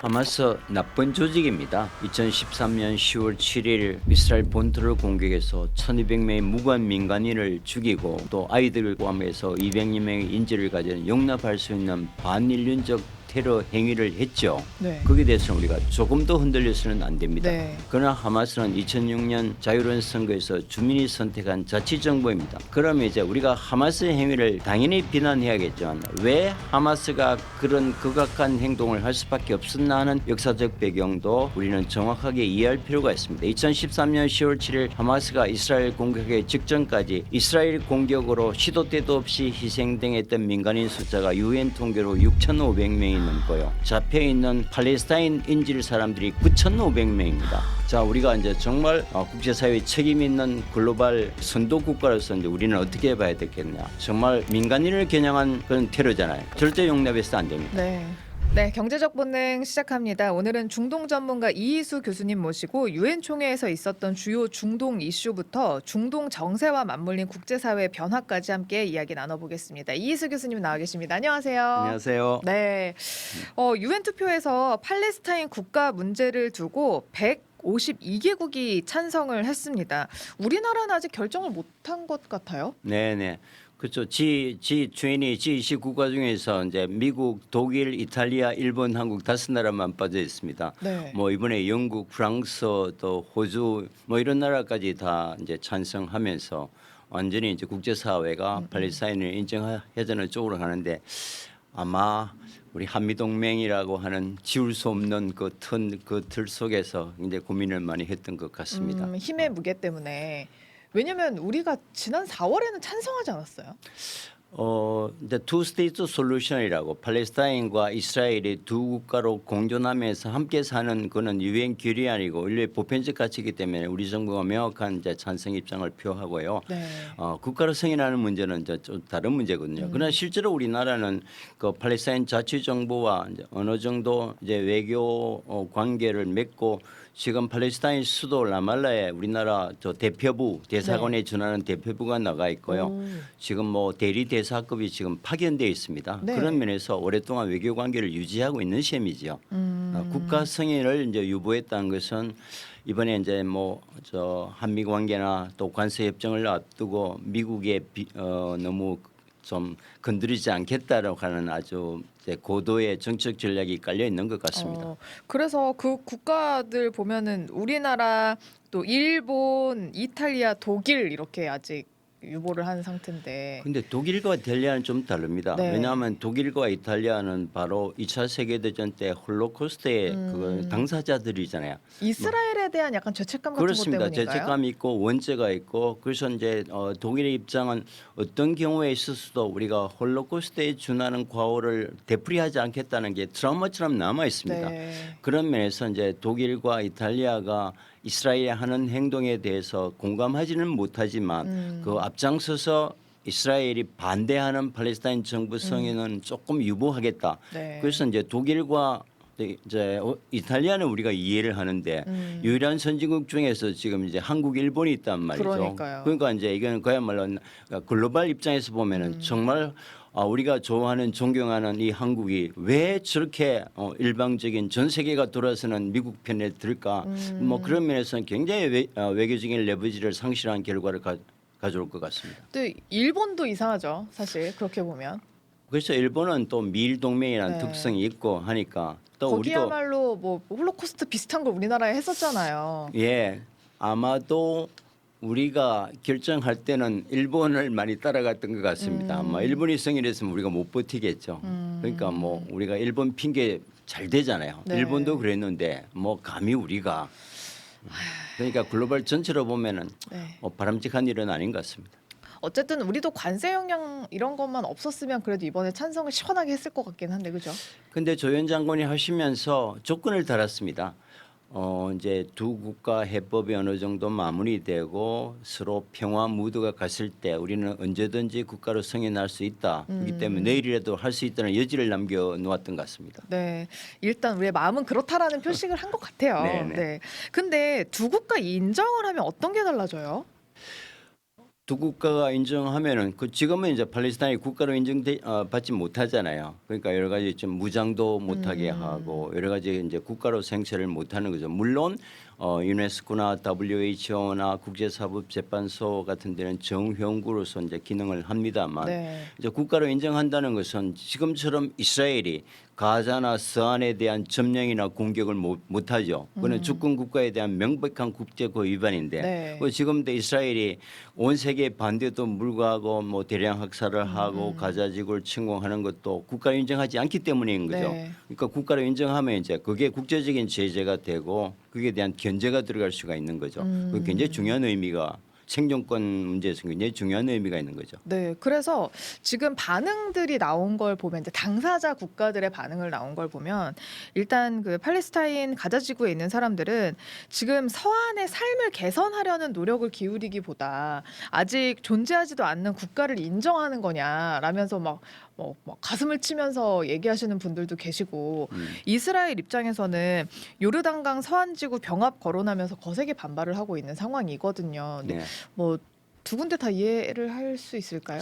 하마스 나쁜 조직입니다. 2013년 10월 7일 이스라엘 본토를 공격해서 1200명의 무관 민간인을 죽이고 또 아이들을 포함해서 200여 명의 인질을 가진 용납할 수 있는 반인륜적 테러 행위를 했죠. 네. 거기에 대해서는 우리가 조금 더 흔들려서는 안 됩니다. 네. 그러나 하마스는 2006년 자유로운 선거에서 주민이 선택한 자치정부입니다. 그러면 이제 우리가 하마스의 행위를 당연히 비난해야겠지만 왜 하마스가 그런 극악한 행동을 할 수밖에 없었나 하는 역사적 배경도 우리는 정확하게 이해할 필요가 있습니다. 2013년 10월 7일 하마스가 이스라엘 공격의 직전까지 이스라엘 공격으로 시도 때도 없이 희생당했던 민간인 숫자가 유엔 통계로 6,500명이 넘고요. 잡혀있는 팔레스타인 인질 사람들이 9,500명입니다. 자, 우리가 이제 정말 국제사회의 책임 있는 글로벌 선도 국가로서 이제 우리는 어떻게 봐야 되겠냐. 정말 민간인을 겨냥한 그런 테러잖아요. 절대 용납해서 안 됩니다. 네, 경제적 본능 시작합니다. 오늘은 중동 전문가 이희수 교수님 모시고 유엔 총회에서 있었던 주요 중동 이슈부터 중동 정세와 맞물린 국제사회 변화까지 함께 이야기 나눠보겠습니다. 이희수 교수님 나와 계십니다. 안녕하세요. 안녕하세요. 네, 유엔 투표에서 팔레스타인 국가 문제를 두고 152개국이 찬성을 했습니다. 우리나라는 아직 결정을 못한 것 같아요. 네네. 그렇죠. G20, G20 국가 중에서 이제 미국, 독일, 이탈리아, 일본, 한국 5나라만 빠져 있습니다. 네. 뭐 이번에 영국, 프랑스, 또 호주 뭐 이런 나라까지 다 이제 찬성하면서 완전히 이제 국제사회가 팔레스타인을 인정해주는 쪽으로 가는데 아마 우리 한미동맹이라고 하는 지울 수 없는 그 틀 속에서 이제 고민을 많이 했던 것 같습니다. 힘의 무게 때문에. 왜냐면 우리가 지난 4월에는 찬성하지 않았어요? 이제 투 스테이트 솔루션이라고 팔레스타인과 이스라엘이 두 국가로 공존하면서 함께 사는 그는 유엔 규례안이고 인류의 보편적 가치이기 때문에 우리 정부가 명확한 이제 찬성 입장을 표하고요. 네. 국가로 승인하는 문제는 이제 좀 다른 문제거든요. 그러나 실제로 우리나라는 그 팔레스타인 자치정부와 이제 어느 정도 이제 외교 관계를 맺고 지금 팔레스타인 수도 라말라에 우리나라 저 대표부 대사관에 준하는 대표부가 나가 있고요. 지금 뭐 대리 대사급이 지금 파견되어 있습니다. 네. 그런 면에서 오랫동안 외교 관계를 유지하고 있는 셈이죠. 국가 승인을 이제 유보했다는 것은 이번에 이제 뭐 저 한미 관계나 또 관세 협정을 앞두고 미국의 너무 좀 건드리지 않겠다라고 하는 아주 고도의 정책 전략이 깔려 있는 것 같습니다. 그래서 그 국가들 보면은 우리나라 또 일본, 이탈리아, 독일 이렇게 아직 유보를 한 상태인데. 근데 독일과 이탈리아는 좀 다릅니다. 네. 왜냐하면 독일과 이탈리아는 바로 2차 세계대전 때 홀로코스트의 그 당사자들이잖아요. 이스라엘에 대한 약간 죄책감 같은 것 그렇습니다. 때문인가요? 죄책감이 있고 원죄가 있고 그래서 이제 독일의 입장은 어떤 경우에 있어서도 우리가 홀로코스트에 준하는 과오를 되풀이하지 않겠다는 게 트라우마처럼 남아 있습니다. 네. 그런 면에서 이제 독일과 이탈리아가 이스라엘이 하는 행동에 대해서 공감하지는 못하지만 그 앞장서서 이스라엘이 반대하는 팔레스타인 정부 성인은 조금 유보하겠다. 네. 그래서 이제 독일과 이제 이탈리아는 우리가 이해를 하는데 유일한 선진국 중에서 지금 이제 한국, 일본이 있단 말이죠. 그러니까요. 그러니까 이제 이건 그야말로 글로벌 입장에서 보면은 정말 우리가 좋아하는 존경하는 이 한국이 왜 저렇게 일방적인 전 세계가 돌아서는 미국 편에 들까? 뭐 그런 면에서는 굉장히 외교적인 레버리지를 상실한 결과를 가져올 것 같습니다. 또 일본도 이상하죠, 사실 그렇게 보면. 그래서 일본은 또 미일 동맹이라는 네. 특성이 있고 하니까 또 우리도 거기야말로 뭐 홀로코스트 비슷한 걸 우리나라에 했었잖아요. 예 아마도 우리가 결정할 때는 일본을 많이 따라갔던 것 같습니다. 아마 일본이 승인했으면 우리가 못 버티겠죠. 그러니까 뭐 우리가 일본 핑계 잘 되잖아요. 네. 일본도 그랬는데 뭐 감히 우리가 그러니까 글로벌 전체로 보면은 네. 바람직한 일은 아닌 것 같습니다. 어쨌든 우리도 관세 영향 이런 것만 없었으면 그래도 이번에 찬성을 시원하게 했을 것 같긴 한데, 그죠? 근데 조현 장관이 하시면서 조건을 달았습니다. 이제 두 국가 해법이 어느 정도 마무리되고 서로 평화 무드가 갔을 때 우리는 언제든지 국가로 승인할 수 있다. 그렇기 때문에 내일이라도 할 수 있다는 여지를 남겨 놓았던 것 같습니다. 네, 일단 우리의 마음은 그렇다라는 표식을 한 것 같아요. 네네. 네. 근데 두 국가 인정을 하면 어떤 게 달라져요? 두 국가가 인정하면은 그 지금은 이제 팔레스타인이 국가로 받지 못하잖아요. 그러니까 여러 가지 좀 무장도 못하게 하고 여러 가지 이제 국가로 생체를 못하는 거죠. 물론 유네스코나 WHO나 국제사법재판소 같은 데는 정회원국으로서 이제 기능을 합니다만 네. 이제 국가로 인정한다는 것은 지금처럼 이스라엘이 가자나 서안에 대한 점령이나 공격을 못하죠. 그는 주권 국가에 대한 명백한 국제법 위반인데 네. 지금도 이스라엘이 온 세계 반대도 불구하고 뭐 대량 학살을 하고 가자 지구를 침공하는 것도 국가로 인정하지 않기 때문인 거죠. 네. 그러니까 국가로 인정하면 이제 그게 국제적인 제재가 되고 그게 대한 견제가 들어갈 수가 있는 거죠. 그게 굉장히 중요한 의미가 생존권 문제에서 굉장히 중요한 의미가 있는 거죠. 네, 그래서 지금 반응들이 나온 걸 보면 이제 당사자 국가들의 반응을 나온 걸 보면 일단 그 팔레스타인 가자 지구에 있는 사람들은 지금 서안의 삶을 개선하려는 노력을 기울이기보다 아직 존재하지도 않는 국가를 인정하는 거냐라면서 막 가슴을 치면서 얘기하시는 분들도 계시고 이스라엘 입장에서는 요르단강 서안지구 병합 거론하면서 거세게 반발을 하고 있는 상황이거든요. 근데 네. 뭐 두 군데 다 이해를 할 수 있을까요?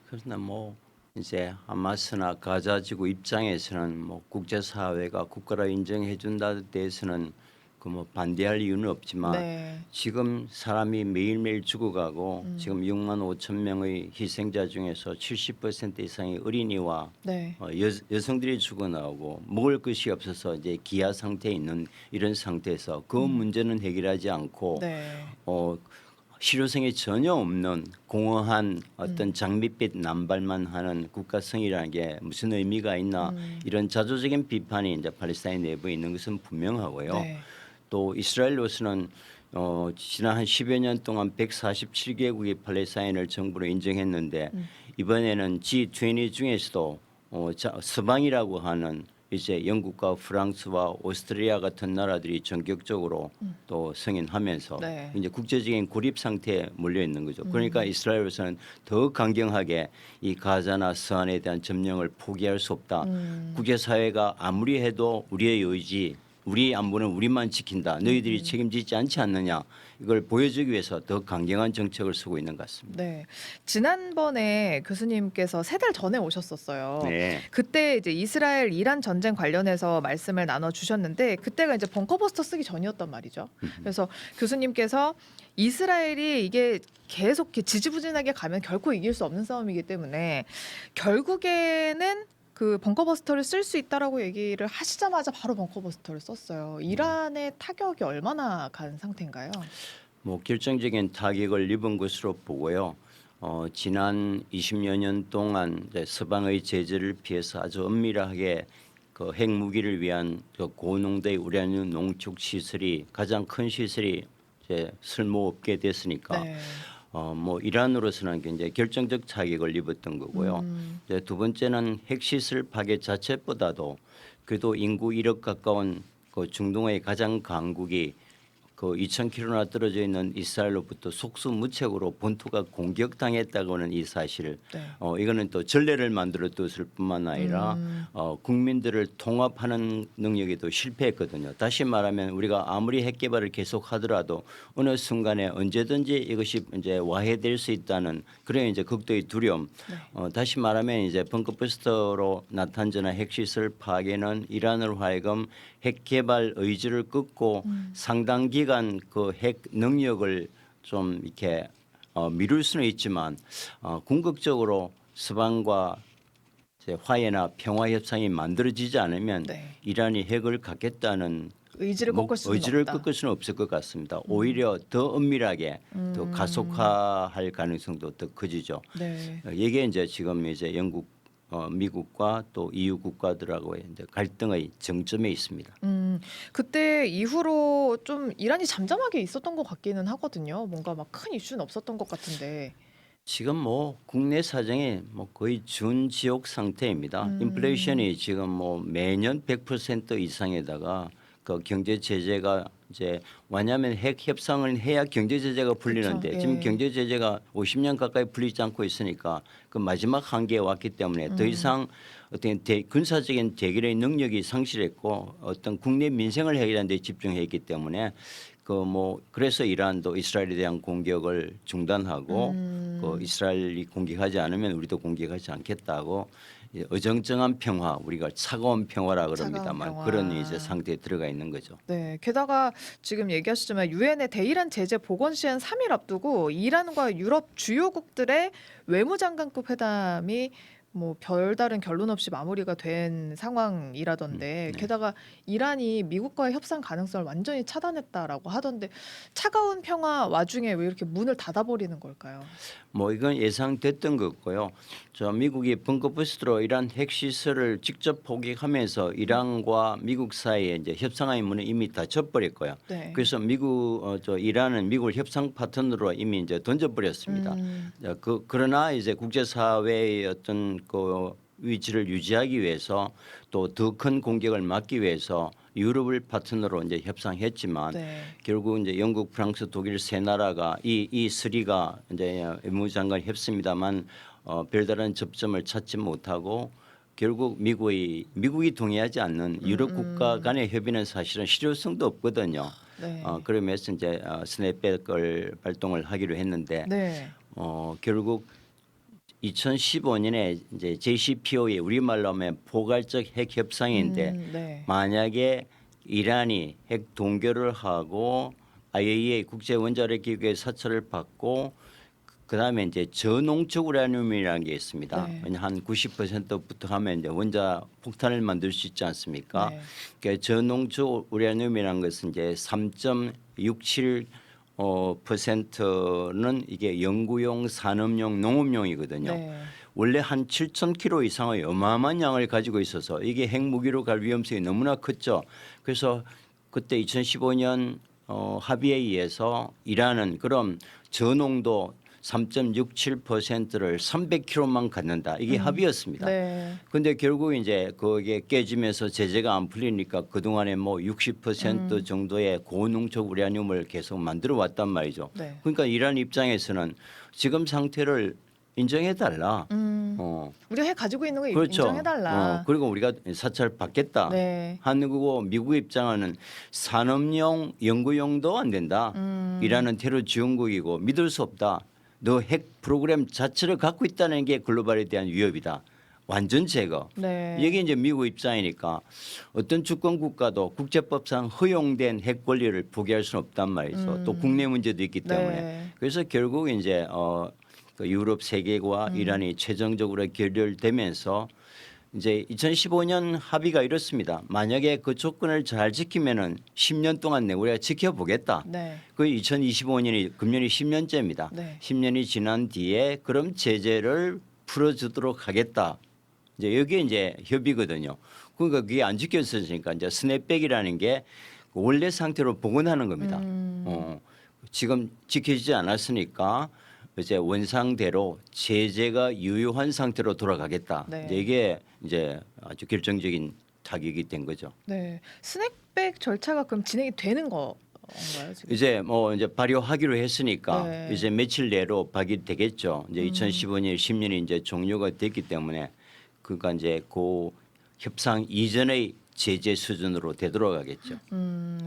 그러나 뭐 이제 하마스나 가자지구 입장에서는 뭐 국제사회가 국가로 인정해 준다 대해서는 그 뭐 반대할 이유는 없지만 네. 지금 사람이 매일매일 죽어가고 지금 6만 5천 명의 희생자 중에서 70% 이상의 어린이와 네. 여성들이 죽어나오고 먹을 것이 없어서 이제 기아 상태에 있는 이런 상태에서 그 문제는 해결하지 않고 네. 실효성이 전혀 없는 공허한 어떤 장밋빛 남발만 하는 국가성이라는 게 무슨 의미가 있나 이런 자조적인 비판이 이제 팔레스타인 내부에 있는 것은 분명하고요. 네. 또 이스라엘로서는 지난 한 10여 년 동안 147개국이 팔레스타인을 정부로 인정했는데 이번에는 G20 중에서도 서방이라고 하는 이제 영국과 프랑스와 오스트리아 같은 나라들이 전격적으로 또 승인하면서 네. 이제 국제적인 고립 상태에 몰려 있는 거죠. 그러니까 이스라엘로서는 더 강경하게 이 가자나 서안에 대한 점령을 포기할 수 없다. 국제사회가 아무리 해도 우리의 의지, 우리 안보는 우리만 지킨다. 너희들이 책임지지 않지 않느냐. 이걸 보여주기 위해서 더 강경한 정책을 쓰고 있는 것 같습니다. 네. 지난번에 교수님께서 3달 전에 오셨었어요. 네. 그때 이제 이스라엘 이란 전쟁 관련해서 말씀을 나눠 주셨는데 그때가 이제 벙커버스터 쓰기 전이었단 말이죠. 그래서 교수님께서 이스라엘이 이게 계속 이렇게 지지부진하게 가면 결코 이길 수 없는 싸움이기 때문에 결국에는 그 벙커버스터를 쓸 수 있다라고 얘기를 하시자마자 바로 벙커버스터를 썼어요. 이란의 타격이 얼마나 간 상태인가요? 뭐 결정적인 타격을 입은 것으로 보고요. 지난 20여 년 동안 이제 서방의 제재를 피해서 아주 엄밀하게 그 핵무기를 위한 그 고농도의 우라늄 농축 시설이 가장 큰 시설이 이제 쓸모없게 됐으니까 네. 뭐 이란으로서는 굉장히 결정적 타격을 입었던 거고요. 이제 두 번째는 핵시설 파괴 자체보다도 그래도 인구 1억 가까운 그 중동의 가장 강국이 그 2,000km나 떨어져 있는 이스라엘로부터 속수무책으로 본토가 공격당했다고는 이 사실, 네. 이거는 또 전례를 만들어뒀을 뿐만 아니라 국민들을 통합하는 능력에도 실패했거든요. 다시 말하면 우리가 아무리 핵 개발을 계속하더라도 어느 순간에 언제든지 이것이 이제 와해될 수 있다는 그런 이제 극도의 두려움. 다시 말하면 이제 벙커버스터로 나타난 핵시설 파괴는 이란으로 하여금 핵 개발 의지를 끊고 상당 기간 그 핵 능력을 좀 이렇게 미룰 수는 있지만 궁극적으로 서방과 이제 화해나 평화 협상이 만들어지지 않으면 네. 이란이 핵을 갖겠다는 의지를 꺾을 수는 의지를 없다. 꺾을 수는 없을 것 같습니다. 오히려 더 엄밀하게 더 가속화할 가능성도 더 커지죠. 네. 이게 이제 지금 이제 영국, 미국과 또 EU 국가들하고의 이제 갈등의 정점에 있습니다. 그때 이후로 좀 이란이 잠잠하게 있었던 것 같기는 하거든요. 뭔가 막 큰 이슈는 없었던 것 같은데. 지금 뭐 국내 사정이 뭐 거의 준지옥 상태입니다. 인플레이션이 지금 뭐 매년 100% 이상에다가 그 경제 제재가 이제 왜냐하면 핵 협상을 해야 경제 제재가 풀리는데 그렇죠. 지금 예. 경제 제재가 50년 가까이 풀리지 않고 있으니까 그 마지막 한계에 왔기 때문에 더 이상 어떤 군사적인 대결의 능력이 상실했고 어떤 국내 민생을 해결하는 데 집중했기 때문에 그 뭐 그래서 이란도 이스라엘에 대한 공격을 중단하고 그 이스라엘이 공격하지 않으면 우리도 공격하지 않겠다고 어정쩡한 평화, 우리가 차가운 평화라 차가운 그럽니다만 평화. 그런 이제 상태에 들어가 있는 거죠. 네. 게다가 지금 얘기하셨지만 유엔의 대이란 제재 복원 시한 3일 앞두고 이란과 유럽 주요국들의 외무장관급 회담이 뭐 별다른 결론 없이 마무리가 된 상황이라던데 네. 게다가 이란이 미국과의 협상 가능성을 완전히 차단했다라고 하던데 차가운 평화 와중에 왜 이렇게 문을 닫아버리는 걸까요? 뭐 이건 예상됐던 거고요. 저 미국이 벙커버스트로 이란 핵시설을 직접 포격하면서 이란과 미국 사이에 이제 협상의 문을 이미 닫혀버렸고요. 네. 그래서 저 이란은 미국을 협상 파트너로 이미 이제 던져버렸습니다. 그러나 이제 국제사회의 어떤 그 위치를 유지하기 위해서 또 더 큰 공격을 막기 위해서 유럽을 파트너로 이제 협상했지만 네. 결국 이제 영국, 프랑스, 독일 세 나라가 이 쓰리가 이제 외무장관을 했습니다만 별다른 접점을 찾지 못하고 결국 미국이 동의하지 않는 유럽 국가 간의 협의는 사실은 실효성도 없거든요. 네. 그러면서 이제 스냅백을 발동을 하기로 했는데 네. 결국 2015년에 이제 JCPOA 우리말로 하면 포괄적 핵 협상인데 네. 만약에 이란이 핵 동결을 하고 IAEA 국제 원자력 기구의 사찰을 받고 그다음에 이제 저농축 우라늄이라는 게 있습니다. 네. 왜냐 한 90%부터 하면 이제 원자 폭탄을 만들 수 있지 않습니까? 네. 그러니까 저농축 우라늄이라는 것은 이제 3.67 %는 이게 연구용, 산업용, 농업용이거든요. 네. 원래 한 7,000kg 이상의 어마어마한 양을 가지고 있어서 이게 핵무기로 갈 위험성이 너무나 컸죠. 그래서 그때 2015년 합의에 의해서 이란은 그럼 저농도 3.67%를 300kg만 갖는다. 이게 합의였습니다. 네. 근데 결국 이제 그게 깨지면서 제재가 안 풀리니까 그동안에 뭐 60% 정도의 고농축 우라늄을 계속 만들어 왔단 말이죠. 네. 그러니까 이란 입장에서는 지금 상태를 인정해 달라. 우리가 핵 가지고 있는 거 그렇죠. 인정해달라. 그리고 우리가 사찰 받겠다. 네. 하는 거고 미국 입장은 산업용 연구용도 안 된다. 이란은 테러 지원국이고 믿을 수 없다. 너 핵 프로그램 자체를 갖고 있다는 게 글로벌에 대한 위협이다. 완전 제거. 네. 이게 이제 미국 입장이니까 어떤 주권 국가도 국제법상 허용된 핵 권리를 포기할 수는 없단 말이죠. 또 국내 문제도 있기 때문에. 네. 그래서 결국 이제 그 유럽 세계와 이란이 최종적으로 결렬되면서 이제 2015년 합의가 이렇습니다. 만약에 그 조건을 잘 지키면은 10년 동안 우리가 지켜보겠다. 네. 그 2025년이 금년이 10년째입니다. 네. 10년이 지난 뒤에 그럼 제재를 풀어주도록 하겠다. 이제 여기에 이제 협의거든요. 그러니까 그게 안 지켜졌으니까 이제 스냅백이라는 게 원래 상태로 복원하는 겁니다. 지금 지켜지지 않았으니까 이제 원상대로 제재가 유효한 상태로 돌아가겠다. 네. 이제 이게 이제 아주 결정적인 타격이 된 거죠. 네. 스낵백 절차가 그럼 진행이 되는 건가요, 지금? 이제 뭐 이제 발효하기로 했으니까 네. 이제 며칠 내로 발효되겠죠. 이제 2015년 10년이 이제 종료가 됐기 때문에 그러니까 이제 그 협상 이전의 제재 수준으로 되돌아가겠죠.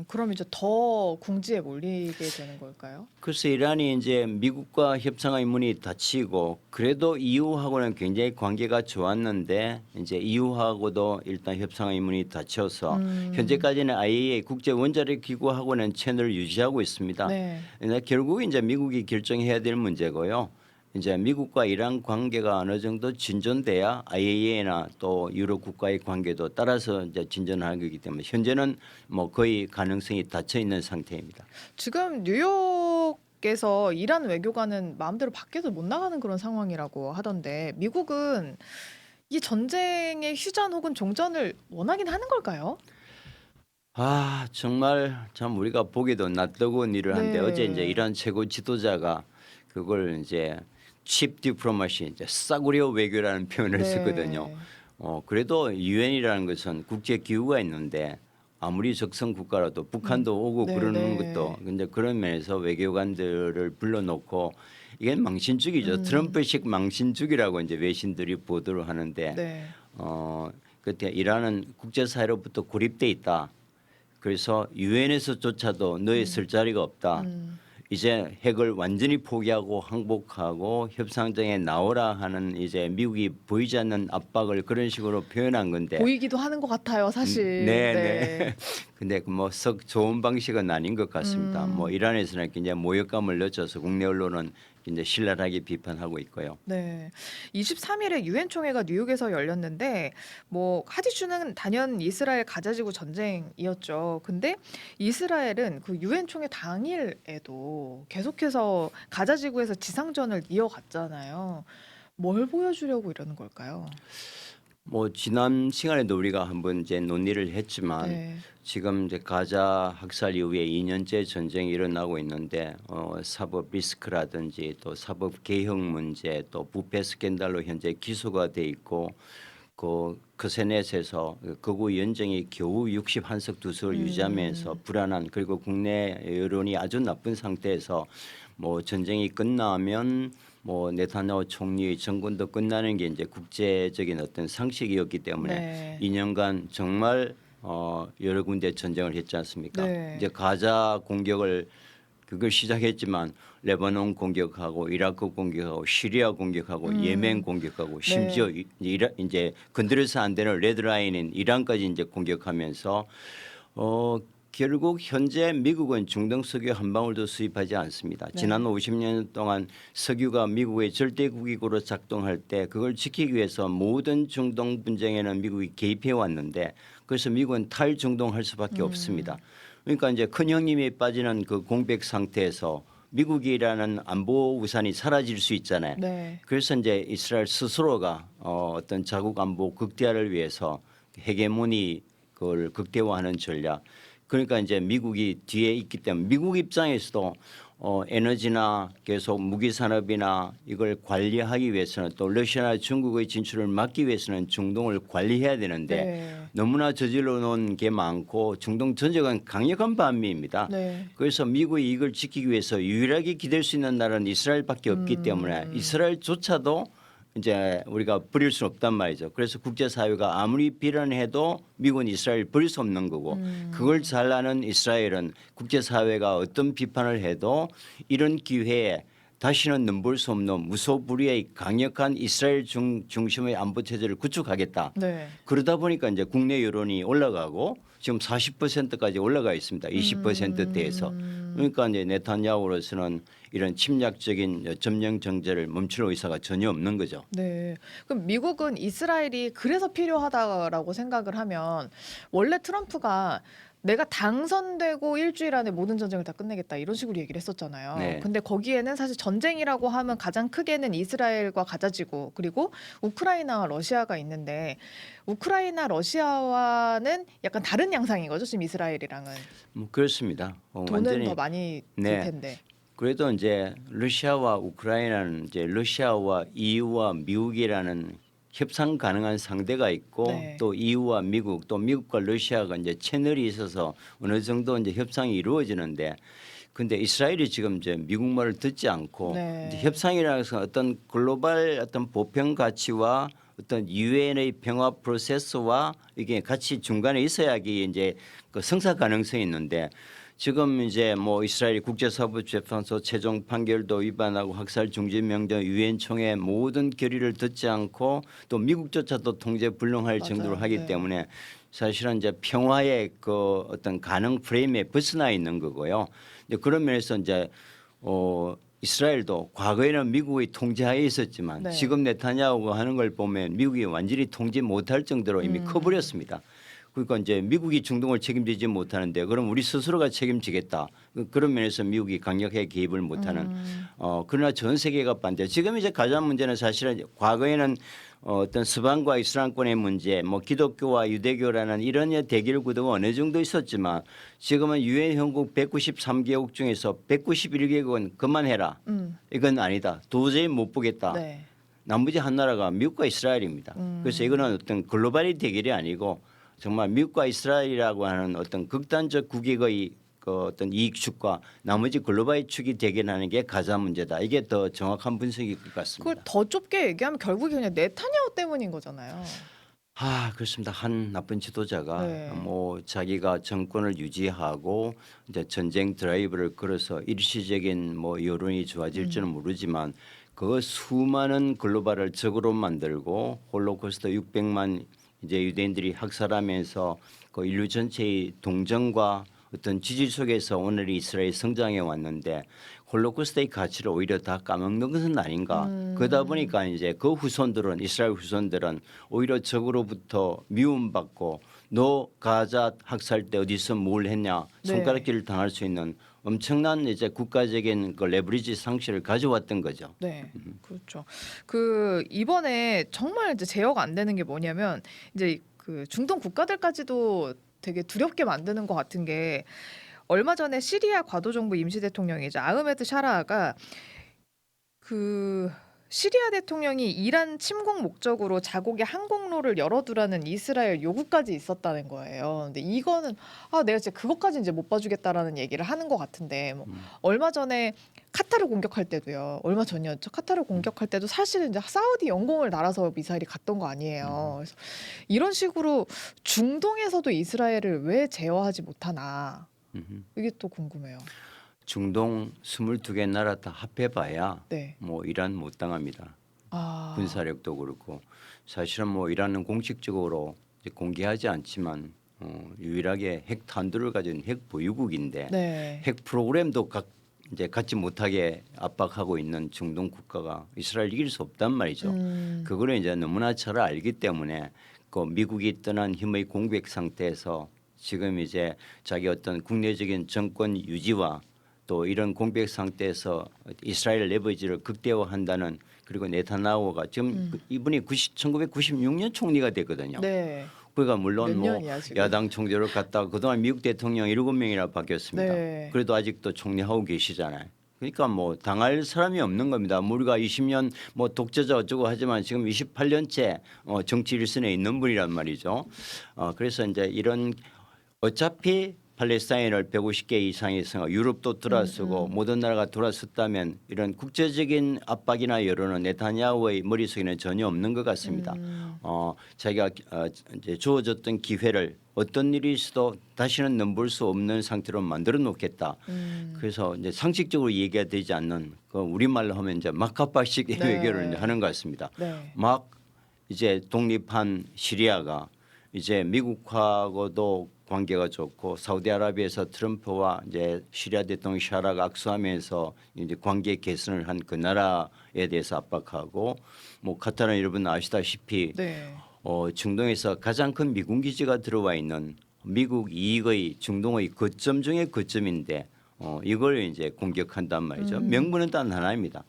그럼 이제 더 궁지에 몰리게 되는 걸까요? 그래서 이란이 이제 미국과 협상의 문이 닫히고 그래도 EU하고는 굉장히 관계가 좋았는데 이제 EU하고도 일단 협상의 문이 닫혀서 현재까지는 IAEA 국제 원자력 기구하고는 채널을 유지하고 있습니다. 네. 근데 결국 이제 미국이 결정해야 될 문제고요. 이제 미국과 이란 관계가 어느 정도 진전돼야 IAEA나 또 유럽 국가의 관계도 따라서 이제 진전하는 거기 때문에 현재는 뭐 거의 가능성이 닫혀 있는 상태입니다. 지금 뉴욕에서 이란 외교관은 마음대로 밖에서 못 나가는 그런 상황이라고 하던데 미국은 이 전쟁의 휴전 혹은 종전을 원하긴 하는 걸까요? 아 정말 참 우리가 보기도 낯뜨거운 일을 한데 네. 어제 이제 이란 최고 지도자가 그걸 이제 칩 디플로마시 이제 싸구려 외교라는 표현을 네. 썼거든요. 그래도 유엔이라는 것은 국제 기구가 있는데 아무리 적성 국가라도 북한도 오고 네, 그러는 네. 것도 근데 그런 면에서 외교관들을 불러놓고 이게 망신주기죠. 트럼프식 망신주기라고 이제 외신들이 보도를 하는데 네. 그때 이란은 국제사회로부터 고립돼 있다. 그래서 유엔에서조차도 너희 쓸 자리가 없다. 음. 이제 핵을 완전히 포기하고 항복하고 협상장에 나오라 하는 이제 미국이 보이지 않는 압박을 그런 식으로 표현한 건데 보이기도 하는 것 같아요, 사실. 네, 네. 네. 근데 뭐썩 좋은 방식은 아닌 것 같습니다. 뭐 이란에서는 굉장히 모욕감을 느껴서 국내 언론은 이제 신랄하게 비판하고 있고요. 네. 23일에 유엔 총회가 뉴욕에서 열렸는데 뭐 하디슈는 단연 이스라엘 가자지구 전쟁이었죠. 근데 이스라엘은 그 유엔 총회 당일에도 계속해서 가자지구에서 지상전을 이어갔잖아요. 뭘 보여주려고 이러는 걸까요? 뭐 지난 시간에도 우리가 한번 이제 논의를 했지만 네. 지금 이제 가자 학살 이후에 2년째 전쟁이 일어나고 있는데 사법 리스크라든지 또 사법 개혁 문제 또 부패 스캔들로 현재 기소가 돼 있고 그 세넷에서 극우 연정이 겨우 61석 두석을 유지하면서 불안한 그리고 국내 여론이 아주 나쁜 상태에서 뭐 전쟁이 끝나면 뭐 네타냐후 총리의 정권도 끝나는 게 이제 국제적인 어떤 상식이었기 때문에 네. 2년간 정말 여러 군데 전쟁을 했지 않습니까? 네. 이제 가자 공격을 그걸 시작했지만 레바논 공격하고 이라크 공격하고 시리아 공격하고 예멘 공격하고 심지어 이제 건드려서 안 되는 레드라인인 이란까지 이제 공격하면서 결국 현재 미국은 중동 석유 한 방울도 수입하지 않습니다. 네. 지난 50년 동안 석유가 미국의 절대국익으로 작동할 때 그걸 지키기 위해서 모든 중동 분쟁에는 미국이 개입해 왔는데 그래서 미국은 탈중동할 수밖에 없습니다. 그러니까 이제 큰 형님이 빠지는 그 공백 상태에서 미국이라는 안보 우산이 사라질 수 있잖아요. 네. 그래서 이제 이스라엘 스스로가 어떤 자국 안보 극대화를 위해서 헤게모니 그걸 극대화하는 전략. 그러니까 이제 미국이 뒤에 있기 때문에 미국 입장에서도 에너지나 계속 무기 산업이나 이걸 관리하기 위해서는 또 러시아나 중국의 진출을 막기 위해서는 중동을 관리해야 되는데 네. 너무나 저질러 놓은 게 많고 중동 전쟁은 강력한 반미입니다. 네. 그래서 미국이 이걸 지키기 위해서 유일하게 기댈 수 있는 나라는 이스라엘밖에 없기 때문에 이스라엘조차도 이제 우리가 버릴 수 없단 말이죠. 그래서 국제사회가 아무리 비난해도 미국은 이스라엘 버릴 수 없는 거고 그걸 잘 아는 이스라엘은 국제사회가 어떤 비판을 해도 이런 기회에 다시는 넘볼 수 없는 무소불위의 강력한 이스라엘 중심의 안보 체제를 구축하겠다. 네. 그러다 보니까 이제 국내 여론이 올라가고 지금 40%까지 올라가 있습니다. 20%대에서. 그러니까 이제 네타냐후로서는 이런 침략적인 점령 정제를 멈출 의사가 전혀 없는 거죠. 네. 그럼 미국은 이스라엘이 그래서 필요하다라고 생각을 하면 원래 트럼프가 내가 당선되고 일주일 안에 모든 전쟁을 다 끝내겠다 이런 식으로 얘기를 했었잖아요. 네. 근데 거기에는 사실 전쟁이라고 하면 가장 크게는 이스라엘과 가자지구 그리고 우크라이나와 러시아가 있는데 우크라이나 러시아와는 약간 다른 양상인 거죠. 지금 이스라엘이랑은 그렇습니다. 돈은 완전히 더 많이 들 네. 텐데. 그래도 이제 러시아와 우크라이나는 이제 러시아와 EU와 미국이라는 협상 가능한 상대가 있고 네. 또 EU와 미국 또 미국과 러시아가 이제 채널이 있어서 어느 정도 이제 협상이 이루어지는데 근데 이스라엘이 지금 이제 미국 말을 듣지 않고 네. 이제 협상이라는 것은 어떤 글로벌 어떤 보편 가치와 어떤 유엔의 평화 프로세스와 이게 같이 중간에 있어야지 이제 그 성사 가능성이 있는데 지금 이제 뭐 이스라엘 국제사법재판소 최종 판결도 위반하고 학살 중지 명령 유엔 총회 모든 결의를 듣지 않고 또 미국조차도 통제 불능할 맞아요. 정도로 하기 네. 때문에 사실은 이제 평화의 그 어떤 가능 프레임에 벗어나 있는 거고요. 이제 그런 면에서 이제 이스라엘도 과거에는 미국의 통제하에 있었지만 네. 지금 네타냐후가 하는 걸 보면 미국이 완전히 통제 못할 정도로 이미 커버렸습니다. 그러니까 이제 미국이 중동을 책임지지 못하는데 그럼 우리 스스로가 책임지겠다. 그런 면에서 미국이 강력하게 개입을 못하는. 그러나 전 세계가 반대. 지금 이제 가장 문제는 사실은 과거에는 어떤 서방과 이슬람권의 문제, 뭐 기독교와 유대교라는 이런 대결 구도가 어느 정도 있었지만 지금은 유엔 형국 193개국 중에서 191개국은 그만해라. 이건 아니다. 도저히 못 보겠다. 네. 나머지 한 나라가 미국과 이스라엘입니다. 그래서 이거는 어떤 글로벌의 대결이 아니고 정말 미국과 이스라엘이라고 하는 어떤 극단적 국익의 그 어떤 이익축과 나머지 글로벌 축이 대결하는 게 가자 문제다. 이게 더 정확한 분석일 것 같습니다. 그걸 더 좁게 얘기하면 결국에 그냥 네타냐후 때문인 거잖아요. 그렇습니다. 한 나쁜 지도자가 네. 뭐 자기가 정권을 유지하고 이제 전쟁 드라이브를 걸어서 일시적인 뭐 여론이 좋아질지는 모르지만 그 수많은 글로벌을 적으로 만들고 홀로코스트 600만 이제 유대인들이 학살하면서 그 인류 전체의 동정과 어떤 지지 속에서 오늘 이스라엘 성장해 왔는데 홀로코스트의 가치를 오히려 다 까먹는 것은 아닌가. 그러다 보니까 이제 그 후손들은 이스라엘 후손들은 오히려 적으로부터 미움받고 너 가자 학살 때 어디서 뭘 했냐 손가락질을 당할 수 있는 엄청난 이제 국가적인 그 레버리지 상실을 가져왔던 거죠. 네, 그렇죠. 그 이번에 정말 이제 제어가 안 되는 게 뭐냐면 이제 그 중동 국가들까지도 되게 두렵게 만드는 것 같은 게 얼마 전에 시리아 과도정부 임시 대통령이자 아흐메드 샤라가 그 시리아 대통령이 이란 침공 목적으로 자국의 항공로를 열어두라는 이스라엘 요구까지 있었다는 거예요. 근데 이거는 내가 진짜 그것까지 이제 못 봐주겠다라는 얘기를 하는 것 같은데 뭐 얼마 전에 카타르 공격할 때도요. 얼마 전이었죠. 카타르 공격할 때도 사실은 이제 사우디 영공을 날아서 미사일이 갔던 거 아니에요. 그래서 이런 식으로 중동에서도 이스라엘을 왜 제어하지 못하나 이게 또 궁금해요. 중동 22개 나라 다 합해봐야 네. 뭐 이란 못 당합니다. 아, 군사력도 그렇고 사실은 뭐 이란은 공식적으로 이제 공개하지 않지만 유일하게 핵 탄두를 가진 핵 보유국인데 네. 핵 프로그램도 이제 갖지 못하게 압박하고 있는 중동 국가가 이스라엘 이길 수 없단 말이죠. 그거를 이제 너무나 잘 알기 때문에 그 미국이 떠난 힘의 공백 상태에서 지금 이제 자기 어떤 국내적인 정권 유지와 또 이런 공백 상태에서 이스라엘 레버리지를 극대화한다는 그리고 네타냐후가 지금 이분이 1996년 총리가 됐거든요. 네. 그러니까 몇 물론 뭐 년이야, 지금? 야당 총재를 갔다가 그동안 미국 대통령 7명이나 바뀌었습니다. 네. 그래도 아직도 총리하고 계시잖아요. 그러니까 뭐 당할 사람이 없는 겁니다. 우리가 20년 뭐 독재자 어쩌고 하지만 지금 28년째 정치 일선에 있는 분이란 말이죠. 그래서 이제 이런 어차피 팔레스타인을 150개 이상의 성화 유럽도 들어서고 모든 나라가 들어섰다면 이런 국제적인 압박이나 여론은 네타냐후의 머릿속에는 전혀 없는 것 같습니다. 자기가 이제 주어졌던 기회를 어떤 일이 있어도 다시는 넘볼 수 없는 상태로 만들어 놓겠다. 그래서 이제 상식적으로 얘기가 되지 않는 그 우리말로 하면 이제 막가빠식 네. 외교를 이제 하는 것 같습니다. 네. 막 이제 독립한 시리아가 이제 미국하고도 관계가 좋고 사우디아라비아에서 트럼프와 이제 시리아 대통령 샤라가 악수하면서 이제 관계 개선을 한 그 나라에 대해서 압박하고 뭐 카타르는 여러분 아시다시피 네. 중동에서 가장 큰 미군 기지가 들어와 있는 미국 이익의 중동의 거점 중의 거점인데 이걸 이제 공격한단 말이죠. 명분은 단 하나입니다.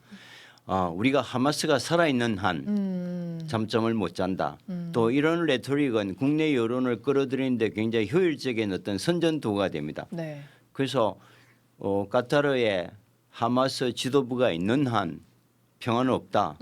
우리가 하마스가 살아있는 한 잠잠을 못 잔다. 또 이런 레토릭은 국내 여론을 끌어들이는데 굉장히 효율적인 어떤 선전도구가 됩니다. 네. 그래서 카타르에 하마스 지도부가 있는 한 평화는 없다.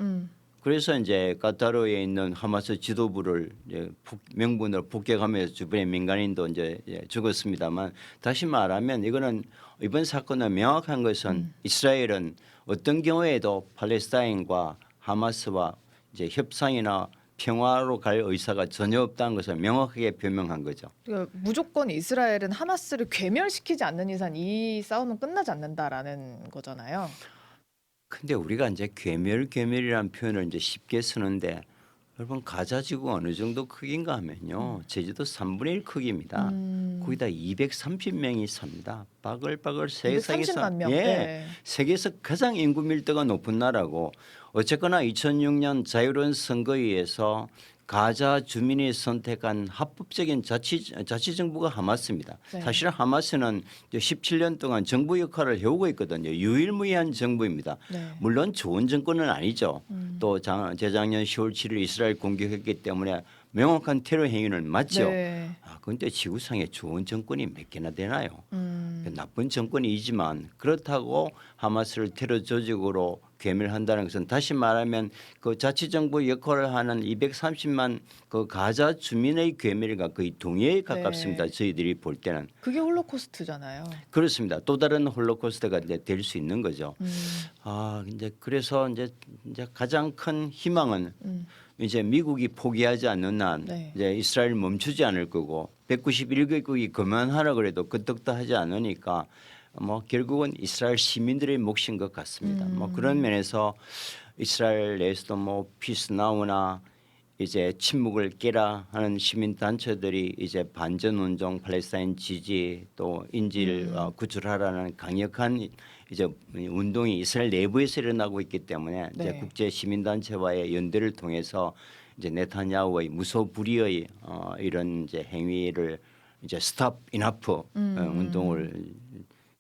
그래서 이제 카타르에 있는 하마스 지도부를 이제 명분으로 폭격하면서 주변의 민간인도 이제 죽었습니다만 다시 말하면 이거는 이번 사건은 명확한 것은 이스라엘은 어떤 경우에도 팔레스타인과 하마스와 이제 협상이나 평화로 갈 의사가 전혀 없다는 것을 명확하게 표명한 거죠. 그러니까 무조건 이스라엘은 하마스를 괴멸시키지 않는 이상 이 싸움은 끝나지 않는다라는 거잖아요. 근데 우리가 이제 괴멸이라는 표현을 이제 쉽게 쓰는데 여러분 가자 지구 어느 정도 크기인가 하면요. 제주도 3분의 1 크기입니다. 거기다 230명이 삽니다. 바글바글 세계에서 230만 명. 예, 네. 세계에서 가장 인구 밀도가 높은 나라고 어쨌거나 2006년 자유로운 선거에 의해서 가자 주민이 선택한 합법적인 자치정부가 하마스입니다. 네. 사실 하마스는 17년 동안 정부 역할을 해오고 있거든요. 유일무이한 정부입니다. 네. 물론 좋은 정권은 아니죠. 또 재작년 10월 7일 이스라엘 공격했기 때문에 명확한 테러 행위는 맞죠. 네. 그런데 지구상에 좋은 정권이 몇 개나 되나요? 나쁜 정권이지만 그렇다고 하마스를 테러 조직으로 괴멸한다는 것은 다시 말하면 그 자치정부 역할을 하는 230만 그 가자 주민의 괴멸과 거의 동의에 가깝습니다. 네. 저희들이 볼 때는 그게 홀로코스트잖아요. 그렇습니다. 또 다른 홀로코스트가 이제 될 수 있는 거죠. 음, 이제 그래서 이제 가장 큰 희망은 음, 이제 미국이 포기하지 않는 한 네. 이제 이스라엘 멈추지 않을 거고 191개국이 그만하라 그래도 끄떡도 하지 않으니까 뭐 결국은 이스라엘 시민들의 몫인 것 같습니다. 뭐 그런 면에서 이스라엘 내에서도 뭐 피스나우나 이제 침묵을 깨라 하는 시민 단체들이 이제 반전 운동, 팔레스타인 지지 또 인질 구출하라는 강력한 이제 운동이 이스라엘 내부에서 일어나고 있기 때문에 이제 네. 국제 시민 단체와의 연대를 통해서 이제 네타냐후의 무소불위의 이런 이제 행위를 이제 스탑 이나프 운동을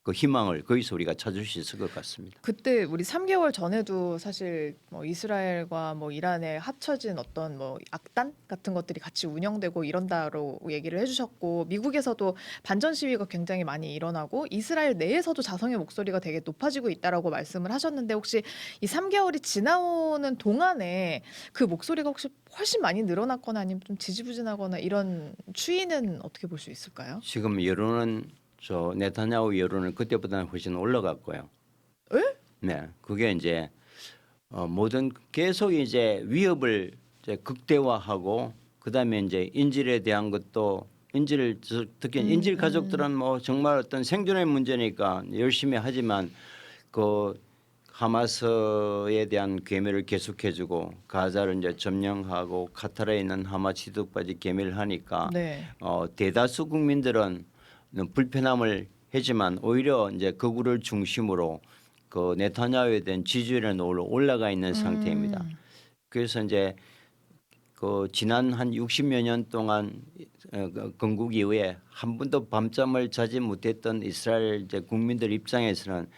그 희망을 거기서 우리가 찾을 수 있을 것 같습니다. 그때 우리 3개월 전에도 사실 뭐 이스라엘과 뭐 이란의 합쳐진 어떤 뭐 악단 같은 것들이 같이 운영되고 이런다로 얘기를 해주셨고 미국에서도 반전 시위가 굉장히 많이 일어나고 이스라엘 내에서도 자성의 목소리가 되게 높아지고 있다라고 말씀을 하셨는데 혹시 이 3개월이 지나오는 동안에 그 목소리가 혹시 훨씬 많이 늘어났거나 아니면 좀 지지부진하거나 이런 추이는 어떻게 볼 수 있을까요? 지금 여론은 저 네타냐후 여론은 그때보다는 훨씬 올라갔고요. 에? 네, 그게 이제 모든 계속 이제 위협을 이제 극대화하고 그다음에 이제 인질에 대한 것도 인질 특히 인질 가족들은 뭐 정말 어떤 생존의 문제니까 열심히 하지만 그 하마스에 대한 괴멸을 계속해주고 가자를 이제 점령하고 카타르에 있는 하마스 지도까지 괴멸하니까 네. 대다수 국민들은 불편함을 하지만 오히려 이제 극우를 중심으로 그 네타냐후에 대한 지지율은 올라가 있는 상태입니다. 그래서 이제 그 지난 한 60여 년 동안 건국 이후에 한 번도 밤잠을 자지 못했던 이스라엘 이제 국민들 입장에서는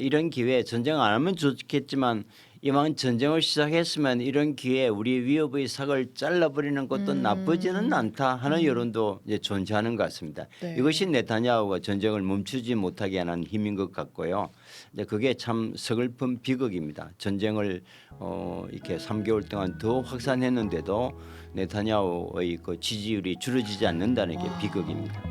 이런 기회에 전쟁 안 하면 좋겠지만 이왕 전쟁을 시작했으면 이런 기회에 우리 위협의 sak을 잘라버리는 것도 나쁘지는 않다 하는 여론도 이제 존재하는 것 같습니다. 네. 이것이 네타냐후가 전쟁을 멈추지 못하게 하는 힘인 것 같고요. 이제 그게 참 서글픈 비극입니다. 전쟁을 이렇게 3개월 동안 더 확산했는데도 네타냐후의 그 지지율이 줄어지지 않는다는 게 비극입니다.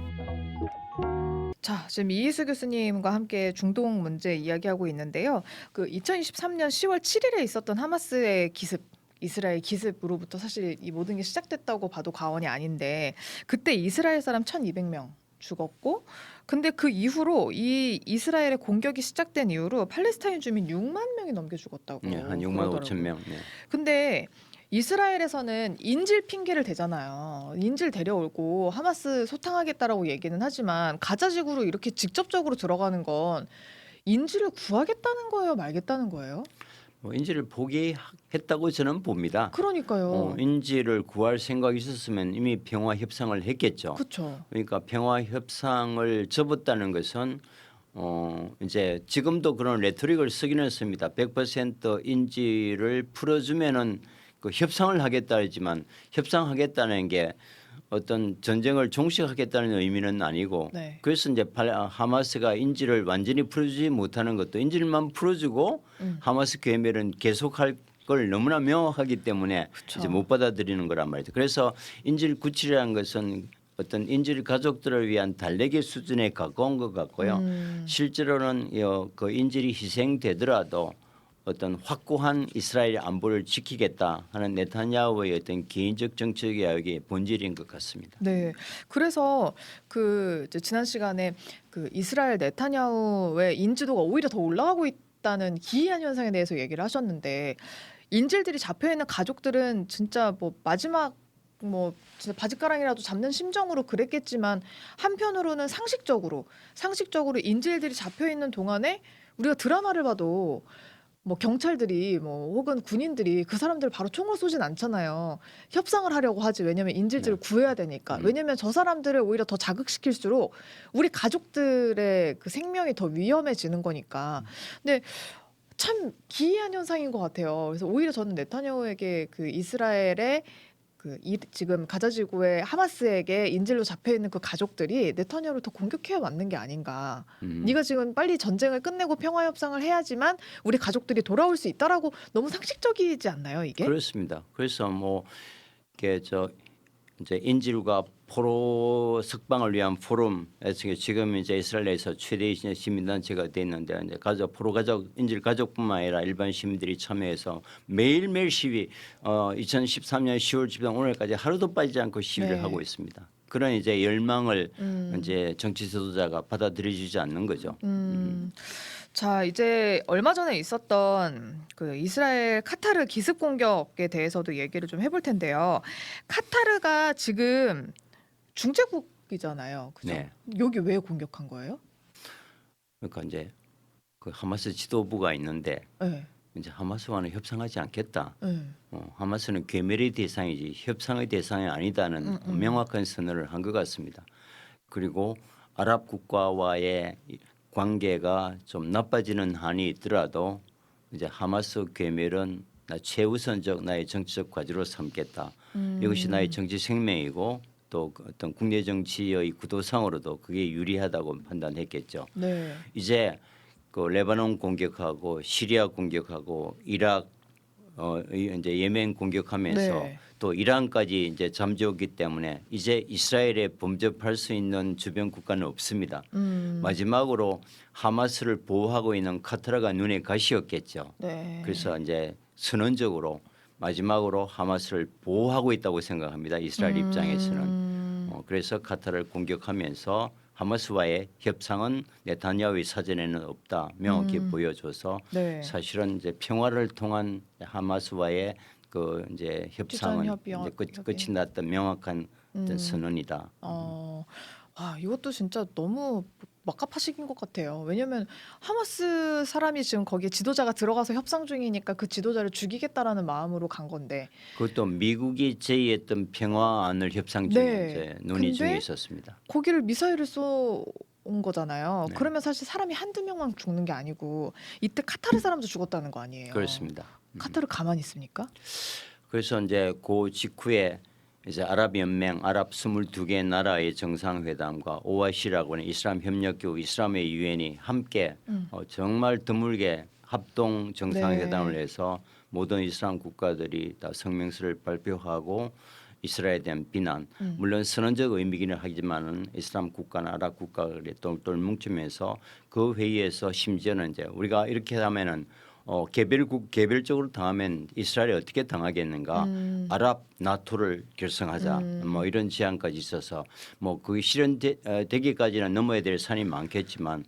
자, 지금 이희수 교수님과 함께 중동 문제 이야기하고 있는데요. 그 2023년 10월 7일에 있었던 하마스의 기습, 이스라엘 기습으로부터 사실 이 모든 게 시작됐다고 봐도 과언이 아닌데 그때 이스라엘 사람 1,200명 죽었고 근데 그 이후로 이 이스라엘의 공격이 시작된 이후로 팔레스타인 주민 6만 명이 넘게 죽었다고 네, 한 6만 5천 명. 네. 근데 이스라엘에서는 인질 핑계를 대잖아요. 인질 데려오고 하마스 소탕하겠다라고 얘기는 하지만 가자 지구로 이렇게 직접적으로 들어가는 건 인질을 구하겠다는 거예요, 말겠다는 거예요? 뭐 인질을 포기했다고 저는 봅니다. 그러니까요. 인질을 구할 생각이 있었으면 이미 평화 협상을 했겠죠. 그렇죠. 그러니까 평화 협상을 접었다는 것은 이제 지금도 그런 레토릭을 쓰기는 했습니다. 100% 인질을 풀어주면은 그 협상을 하겠다 하지만 협상하겠다는 게 어떤 전쟁을 종식하겠다는 의미는 아니고 네. 그래서 이제 하마스가 인질을 완전히 풀어주지 못하는 것도 인질만 풀어주고 하마스 괴멸은 계속할 걸 너무나 명확하기 때문에 그쵸. 이제 못 받아들이는 거란 말이죠. 그래서 인질 구출이라는 것은 어떤 인질 가족들을 위한 달래기 수준에 가까운 것 같고요. 실제로는 그 인질이 희생되더라도 어떤 확고한 이스라엘 안보를 지키겠다 하는 네타냐후의 어떤 개인적 정치적 계획의 본질인 것 같습니다. 네. 그래서 그 이제 지난 시간에 그 이스라엘 네타냐후의 인지도가 오히려 더 올라가고 있다는 기이한 현상에 대해서 얘기를 하셨는데 인질들이 잡혀 있는 가족들은 진짜 뭐 마지막 뭐 진짜 바짓가랑이라도 잡는 심정으로 그랬겠지만 한편으로는 상식적으로 인질들이 잡혀 있는 동안에 우리가 드라마를 봐도 뭐 경찰들이 뭐 혹은 군인들이 그 사람들 바로 총을 쏘진 않잖아요. 협상을 하려고 하지. 왜냐면 인질들을 구해야 되니까. 왜냐면 저 사람들을 오히려 더 자극시킬수록 우리 가족들의 그 생명이 더 위험해지는 거니까. 근데 참 기이한 현상인 것 같아요. 그래서 오히려 저는 네타냐후에게 그 이스라엘의 지금 가자지구의 하마스에게 인질로 잡혀 있는 그 가족들이 네타냐후를 더 공격해 왔는 게 아닌가. 네가 지금 빨리 전쟁을 끝내고 평화 협상을 해야지만 우리 가족들이 돌아올 수 있다라고 너무 상식적이지 않나요, 이게? 그렇습니다. 그래서 뭐 이게 이제 인질과 포로 석방을 위한 포럼에서 지금 이제 이스라엘에서 최대 시민단체가 돼 있는데 이제 포로 가족 인질 가족뿐만 아니라 일반 시민들이 참여해서 매일매일 시위 2013년 10월 10일 오늘까지 하루도 빠지지 않고 시위를 네. 하고 있습니다. 그런 이제 열망을 이제 정치 지도자가 받아들여주지 않는 거죠. 자, 이제 얼마 전에 있었던 그 이스라엘 카타르 기습 공격에 대해서도 얘기를 좀 해볼 텐데요. 카타르가 지금 중재국이잖아요. 그죠? 네. 여기 왜 공격한 거예요? 그러니까 이제 그 하마스 지도부가 있는데 네. 이제 하마스와는 협상하지 않겠다. 네. 하마스는 괴멸의 대상이지 협상의 대상이 아니다는 명확한 선언을 한 것 같습니다. 그리고 아랍 국가와의 관계가 좀 나빠지는 한이 있더라도 이제 하마스 괴멸은 최우선적 나의 정치적 과제로 삼겠다. 이것이 나의 정치 생명이고 또 어떤 국내 정치의 구도상으로도 그게 유리하다고 판단했겠죠. 네. 이제 그 레바논 공격하고 시리아 공격하고 이라크 이제 예멘 공격하면서 네. 또 이란까지 이제 잠재웠기 때문에 이제 이스라엘에 범접할 수 있는 주변 국가는 없습니다. 마지막으로 하마스를 보호하고 있는 카타르가 눈에 가시였겠죠. 네. 그래서 이제 선언적으로 마지막으로 하마스를 보호하고 있다고 생각합니다. 이스라엘 입장에서는. 그래서 카타르를 공격하면서 하마스와의 협상은 네타냐후의 사전에는 없다 명확히 보여줘서 네. 사실은 이제 평화를 통한 하마스와의 그 이제 협상은 협의. 이제 끝이 났던 명확한 어떤 선언이다. 이것도 진짜 너무 막가파식인 것 같아요. 왜냐하면 하마스 사람이 지금 거기에 지도자가 들어가서 협상 중이니까 그 지도자를 죽이겠다라는 마음으로 간 건데. 그것도 미국이 제의했던 평화안을 협상 중에 네. 이제 논의 근데 중에 있었습니다. 거기를 미사일을 쏜 거잖아요. 네. 그러면 사실 사람이 한두 명만 죽는 게 아니고 이때 카타르 사람도 죽었다는 거 아니에요. 그렇습니다. 카타르 가만히 있습니까? 그래서 이제 그 직후에 이제 아랍연맹 아랍 22개 나라의 정상회담과 OIC라고 하는 이슬람 협력기구 이슬람의 유엔이 함께 정말 드물게 합동 정상회담을 네. 해서 모든 이슬람 국가들이 다 성명서를 발표하고 이스라엘에 대한 비난 물론 선언적 의미기는 하지만은 이슬람 국가나 아랍 국가들이 똘똘 뭉치면서 그 회의에서 심지어는 이제 우리가 이렇게 하면은 개별적으로 당하면 이스라엘이 어떻게 당하겠는가? 아랍 나토를 결성하자. 뭐 이런 제안까지 있어서 뭐 그게 실현되기까지는 넘어야 될 산이 많겠지만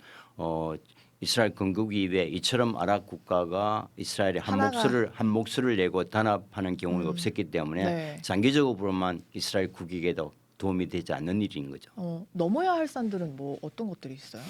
이스라엘 건국 이후에 이처럼 아랍 국가가 이스라엘에 한 목소리를 내고 단합하는 경우가 없었기 때문에 네. 장기적으로만 이스라엘 국익에도 도움이 되지 않는 일인 거죠. 넘어야 할 산들은 뭐 어떤 것들이 있어요?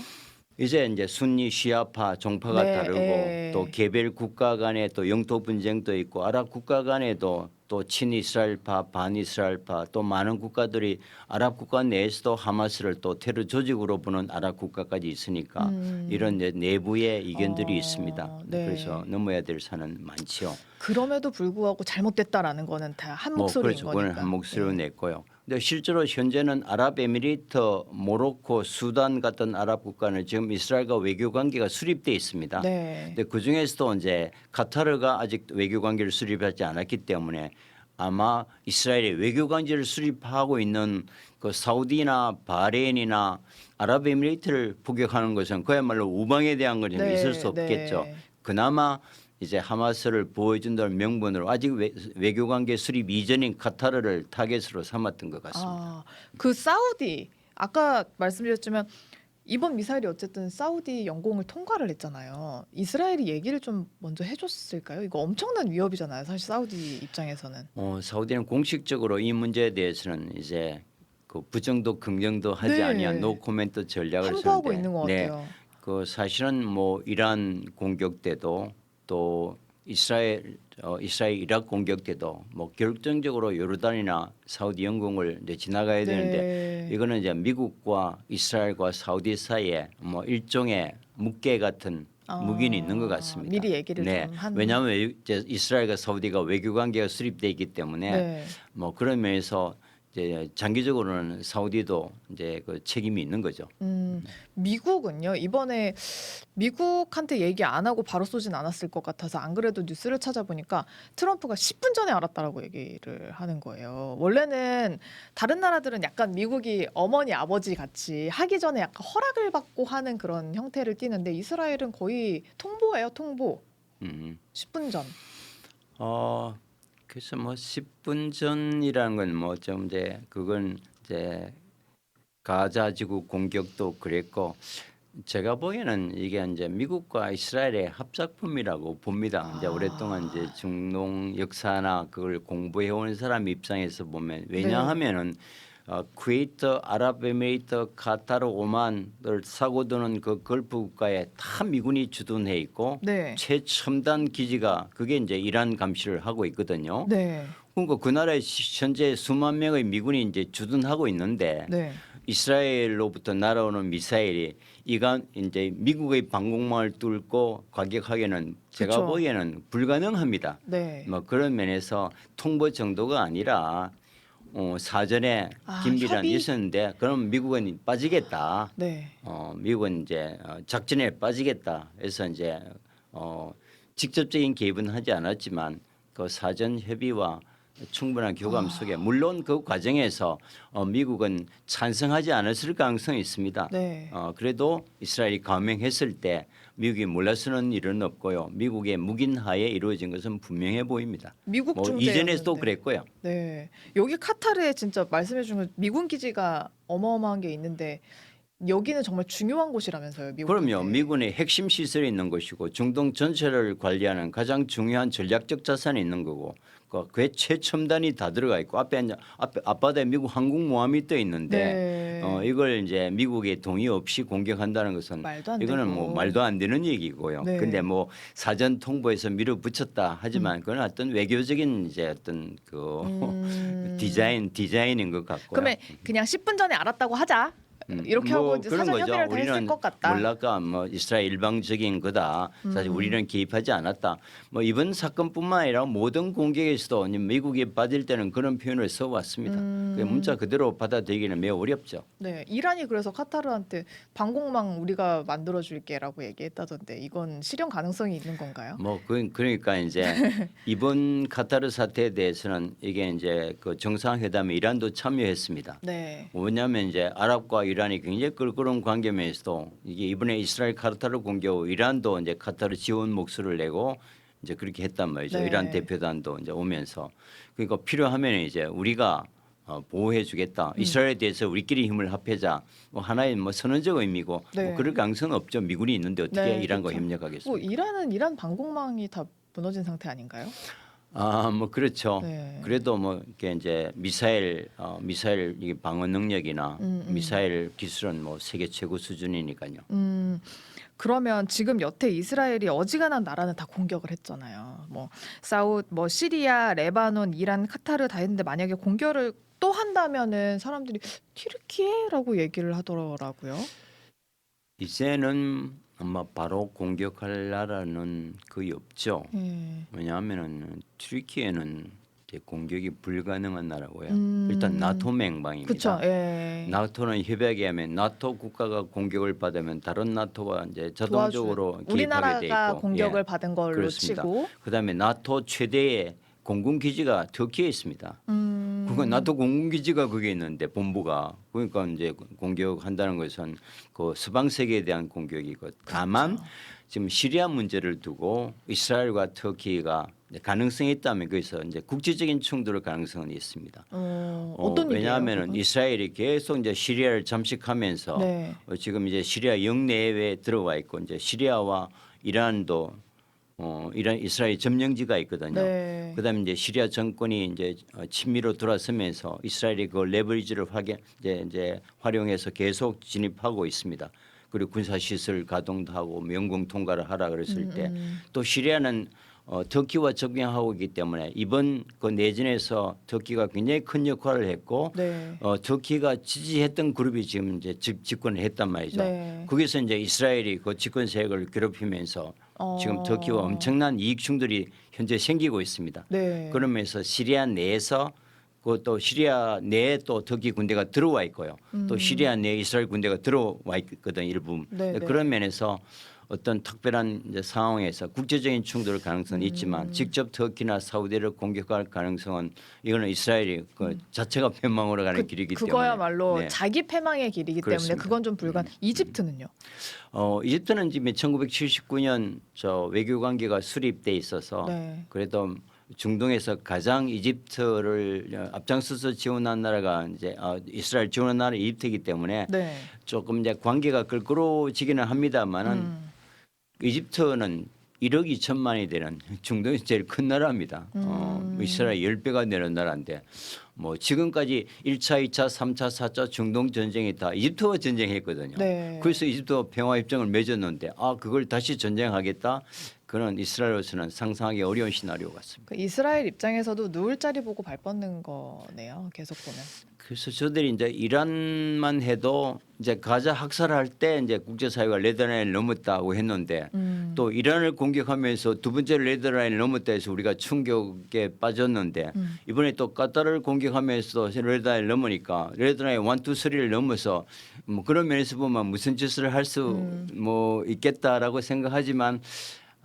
이제 순니 시아파 종파가 네, 다르고 예. 또 개별 국가 간에 또 영토 분쟁도 있고 아랍 국가 간에도 또 친이스라엘파 반이스라엘파 또 많은 국가들이 아랍 국가 내에서도 하마스를 또 테러 조직으로 보는 아랍 국가까지 있으니까 이런 이제 내부의 이견들이 있습니다. 네. 그래서 넘어야 될 산은 많지요. 그럼에도 불구하고 잘못됐다라는 거는 다 한 목소리인 그렇죠. 그건 거니까. 한 목소리로 네. 냈고요. 근데 실제로 현재는 아랍에미리트, 모로코, 수단 같은 아랍 국가는 지금 이스라엘과 외교 관계가 수립돼 있습니다. 네. 근데 그 중에서도 이제 카타르가 아직 외교 관계를 수립하지 않았기 때문에 아마 이스라엘의 외교 관계를 수립하고 있는 그 사우디나 바레인이나 아랍에미리트를 포격하는 것은 그야말로 우방에 대한 건 네, 있을 수 없겠죠. 네. 그나마 이제 하마스를 보호해준다는 명분으로 아직 외교관계 수립 이전인 카타르를 타겟으로 삼았던 것 같습니다. 그 사우디 아까 말씀드렸지만 이번 미사일이 어쨌든 사우디 영공을 통과를 했잖아요. 이스라엘이 얘기를 좀 먼저 해줬을까요? 이거 엄청난 위협이잖아요. 사실 사우디 입장에서는. 사우디는 공식적으로 이 문제에 대해서는 이제 그 부정도 긍정도 하지 네. 아니한 노 코멘트 전략을 함구하고 쓰는데 있는 것 같아요. 그 사실은 뭐 이란 공격 때도 또 이스라엘 이라크 공격 때도 뭐 결정적으로 요르단이나 사우디 영공을 이제 지나가야 되는데 네. 이거는 이제 미국과 이스라엘과 사우디 사이에 뭐 일종의 묵계 같은 무기는 있는 것 같습니다. 미리 얘기를 네, 좀 한. 왜냐하면 이제 이스라엘과 사우디가 외교 관계가 수립돼 있기 때문에 네. 뭐 그런 면에서 이제 장기적으로는 사우디도 이제 그 책임이 있는 거죠. 미국은요. 이번에 미국한테 얘기 안 하고 바로 쏘진 않았을 것 같아서 안 그래도 뉴스를 찾아보니까 트럼프가 10분 전에 알았다라고 얘기를 하는 거예요. 원래는 다른 나라들은 약간 미국이 어머니 아버지 같이 하기 전에 약간 허락을 받고 하는 그런 형태를 띠는데 이스라엘은 거의 통보예요, 통보. 음. 10분 전. 그래서 뭐 10분 전이라는 건 뭐 좀 이제 그건 이제 가자지구 공격도 그랬고 제가 보기에는 이게 이제 미국과 이스라엘의 합작품이라고 봅니다. 이제 오랫동안 이제 중동 역사나 그걸 공부해 온 사람 입장에서 보면 왜냐하면은 쿠웨이트, 아랍에미리트, 카타르, 오만을 사고드는 그 걸프 국가에 다 미군이 주둔해 있고 네. 최첨단 기지가 그게 이제 이란 감시를 하고 있거든요. 네. 그러니까 그 나라에 현재 수만 명의 미군이 이제 주둔하고 있는데 네. 이스라엘로부터 날아오는 미사일이 이간 이제 미국의 방공망을 뚫고 과격하게는 제가 그쵸. 보기에는 불가능합니다. 네. 뭐 그런 면에서 통보 정도가 아니라 사전에 긴밀한 협의? 있었는데 그럼 미국은 빠지겠다. 네. 미국은 이제 작전에 빠지겠다. 해서 이제 직접적인 개입은 하지 않았지만 그 사전 협의와 충분한 교감 속에 물론 그 과정에서 미국은 찬성하지 않았을 가능성이 있습니다. 네. 그래도 이스라엘이 감행했을 때 미국이 몰라서는 일은 없고요. 미국의 묵인하에 이루어진 것은 분명해 보입니다. 미국 뭐 중재였는데. 이전에도 그랬고요. 네. 여기 카타르에 진짜 말씀해 주신 미군 기지가 어마어마한 게 있는데 여기는 정말 중요한 곳이라면서요, 미국한테. 그럼요. 미군의 핵심 시설이 있는 것이고 중동 전체를 관리하는 가장 중요한 전략적 자산이 있는 거고 그 최첨단이 다 들어가 있고 앞에 앞바다에 미국 항공모함이 떠 있는데 네. 이걸 이제 미국의 동의 없이 공격한다는 것은 말도 안 이거는 되고. 뭐 말도 안 되는 얘기고요. 네. 근데 뭐 사전 통보에서 밀어붙였다 하지만 그건 어떤 외교적인 이제 어떤 그 디자인인 것 같고요. 그러면 그냥 10분 전에 알았다고 하자. 이렇게 뭐 하고 이제 그런 사전 거죠. 협의를 다 했을 우리는 것 같다. 몰라가 뭐 이스라엘 일방적인 거다. 사실 우리는 개입하지 않았다. 뭐 이번 사건뿐만 아니라 모든 공격에서도 미국이 빠질 때는 그런 표현을 써왔습니다. 그 문자 그대로 받아들이기는 매우 어렵죠. 네, 이란이 그래서 카타르한테 방공망 우리가 만들어 줄게라고 얘기했다던데 이건 실현 가능성이 있는 건가요? 뭐 그러니까 이제 이번 카타르 사태에 대해서는 이게 이제 그 정상회담에 이란도 참여했습니다. 네. 뭐냐면 이제 아랍과 이란이 굉장히 껄끄러운 관계면에서도 이게 이번에 이스라엘 카타르 공격 후 이란도 이제 카타르 지원 목소리를 내고 이제 그렇게 했단 말이죠. 네. 이란 대표단도 이제 오면서 그러니까 필요하면 이제 우리가 보호해 주겠다. 이스라엘에 대해서 우리끼리 힘을 합해자. 뭐 하나의 뭐 선언적 의미고 네. 뭐 그럴 가능성은 없죠. 미군이 있는데 어떻게 네, 이란과 그렇죠. 협력하겠습니까? 뭐 이란은 이란 방공망이 다 무너진 상태 아닌가요? 뭐 그렇죠. 네. 그래도 뭐 이렇게 이제 미사일 이게 방어 능력이나 미사일 기술은 뭐 세계 최고 수준이니까요. 그러면 지금 여태 이스라엘이 어지간한 나라는 다 공격을 했잖아요. 뭐 사우디, 뭐 시리아, 레바논, 이란, 카타르 다 했는데 만약에 공격을 또 한다면은 사람들이 튀르키예라고 얘기를 하더라고요. 이제는 아마 바로 공격할 나라는 거의 없죠. 왜냐하면은 튀르키예는 이제 공격이 불가능한 나라고요. 일단 나토 맹방입니다. 그렇죠. 예. 나토는 협약에 하면 나토 국가가 공격을 받으면 다른 나토가 이제 자동적으로 도와줘요. 개입하게 돼 우리나라가 있고 공격을 받은 걸로 그렇습니다. 치고. 그다음에 나토 최대의 공군 기지가 터키에 있습니다. 그건 나토 공군 기지가 거기에 있는데 본부가 그러니까 이제 공격한다는 것은 그 서방 세계에 대한 공격이고 다만 지금 시리아 문제를 두고 이스라엘과 터키가 가능성이 있다면 거기서 이제 국제적인 충돌의 가능성은 있습니다. 어떤 일이에요? 왜냐하면은 그건? 이스라엘이 계속 이제 시리아를 잠식하면서 네. 지금 이제 시리아 영내에 들어와 있고 이제 시리아와 이란도 이스라엘 점령지가 있거든요. 네. 그다음에 이제 시리아 정권이 이제 친미로 돌아서면서 이스라엘이 그 레버리지를 이제 활용해서 계속 진입하고 있습니다. 그리고 군사 시설 가동도 하고 영공 통과를 하라 그랬을 때 또 시리아는 터키와 적병하고 있기 때문에 이번 그 내전에서 터키가 굉장히 큰 역할을 했고 네. 터키가 지지했던 그룹이 지금 이제 집권을 했단 말이죠. 네. 거기서 이제 이스라엘이 그 집권 세력을 괴롭히면서 지금 터키와 엄청난 이익 충돌이 현재 생기고 있습니다. 네. 그러면서 시리아 내에서 또 시리아 내에 또 터키 군대가 들어와 있고요. 또 시리아 내에 이스라엘 군대가 들어와 있거든 일부. 네, 네. 그런 면에서 어떤 특별한 이제 상황에서 국제적인 충돌 가능성은 있지만 직접 터키나 사우디를 공격할 가능성은 이거는 이스라엘이 그 자체가 패망으로 가는 길이기 때문에 그거야말로 네. 자기 패망의 길이기 그렇습니다. 때문에 그건 좀 불가능. 이집트는요? 이집트는 지금 1979년 저 외교 관계가 수립돼 있어서 네. 그래도 중동에서 가장 이집트를 앞장서서 지원한 나라가 이제 이스라엘 지원한 나라 이집트이기 때문에 네. 조금 이제 관계가 끌끌어지기는 합니다만은 이집트는 1억 2천만이 되는 중동에서 제일 큰 나라입니다. 이스라엘 10배가 되는 나라인데 뭐 지금까지 1차, 2차, 3차, 4차 중동 전쟁이 다 이집트와 전쟁했거든요. 네. 그래서 이집트와 평화 협정을 맺었는데 그걸 다시 전쟁하겠다. 그런 이스라엘로서는 상상하기 어려운 시나리오 같습니다. 그 이스라엘 입장에서도 누울 자리 보고 발 뻗는 거네요. 계속 보면. 그래서 저들이 이제 이란만 해도 이제 가자 학살할 때 이제 국제사회가 레드라인을 넘었다고 했는데 또 이란을 공격하면서 두 번째 레드라인을 넘었다 해서 우리가 충격에 빠졌는데 이번에 또 까타르를 공격하면서 레드라인을 넘으니까 레드라인 1, 2, 3를 넘어서 뭐 그런 면에서 보면 무슨 짓을 할 수 뭐 있겠다라고 생각하지만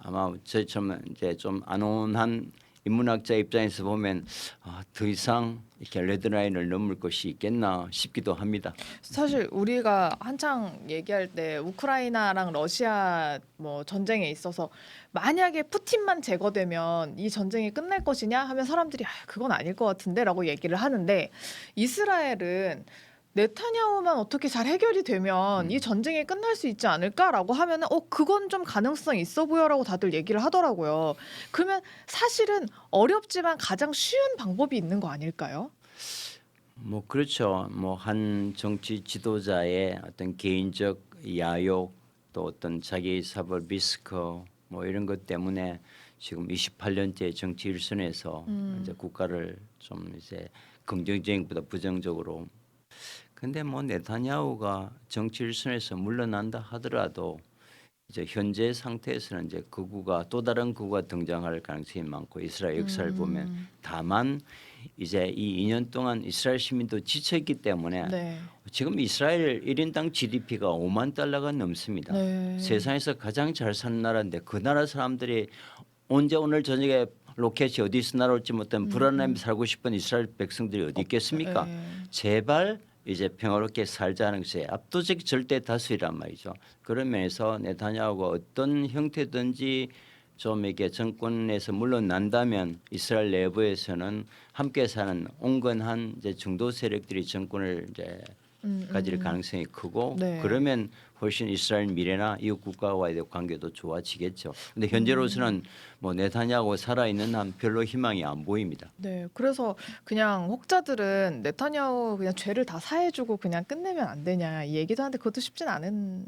아마 저처럼 이제 좀 안온한 인문학자 입장에서 보면 더 이상 이렇게 레드라인을 넘을 것이 있겠나 싶기도 합니다. 사실 우리가 한창 얘기할 때 우크라이나랑 러시아 뭐 전쟁에 있어서 만약에 푸틴만 제거되면 이 전쟁이 끝날 것이냐 하면 사람들이 그건 아닐 것 같은데라고 얘기를 하는데 이스라엘은 네타냐후만 어떻게 잘 해결이 되면 이 전쟁이 끝날 수 있지 않을까라고 하면은 그건 좀 가능성 있어 보여라고 다들 얘기를 하더라고요. 그러면 사실은 어렵지만 가장 쉬운 방법이 있는 거 아닐까요? 뭐 그렇죠. 뭐 한 정치 지도자의 어떤 개인적 야욕 또 어떤 자기 사법 리스크 뭐 이런 것 때문에 지금 28년째 정치 일선에서 이제 국가를 좀 이제 긍정적인 것보다 부정적으로 근데 뭐 네타냐후가 정치 일선에서 물러난다 하더라도 이제 현재 상태에서는 이제 극우가 또 다른 극우가 등장할 가능성이 많고 이스라엘 역사를 보면 다만 이제 이 2년 동안 이스라엘 시민도 지쳤기 때문에 네. 지금 이스라엘 1인당 GDP가 5만 달러가 넘습니다. 네. 세상에서 가장 잘 사는 나라인데 그 나라 사람들이 언제 오늘 저녁에 로켓이 어디서 날아올지 못한 불안함에 살고 싶은 이스라엘 백성들이 어디 있겠습니까? 네. 제발 이제 평화롭게 살자는 것이 압도적 절대 다수이란 말이죠. 그런 면에서 네타냐후가 어떤 형태든지 좀 이게 정권에서 물러난다면 이스라엘 내부에서는 함께 사는 온건한 이제 중도 세력들이 정권을 이제 가질 가능성이 크고 네. 그러면 훨씬 이스라엘 미래나 이웃 국가와의 관계도 좋아지겠죠. 근데 현재로서는 뭐 네타냐후 살아 있는 한 별로 희망이 안 보입니다. 네, 그래서 그냥 혹자들은 네타냐후 그냥 죄를 다 사해주고 그냥 끝내면 안 되냐 이 얘기도 하는데 그것도 쉽진 않은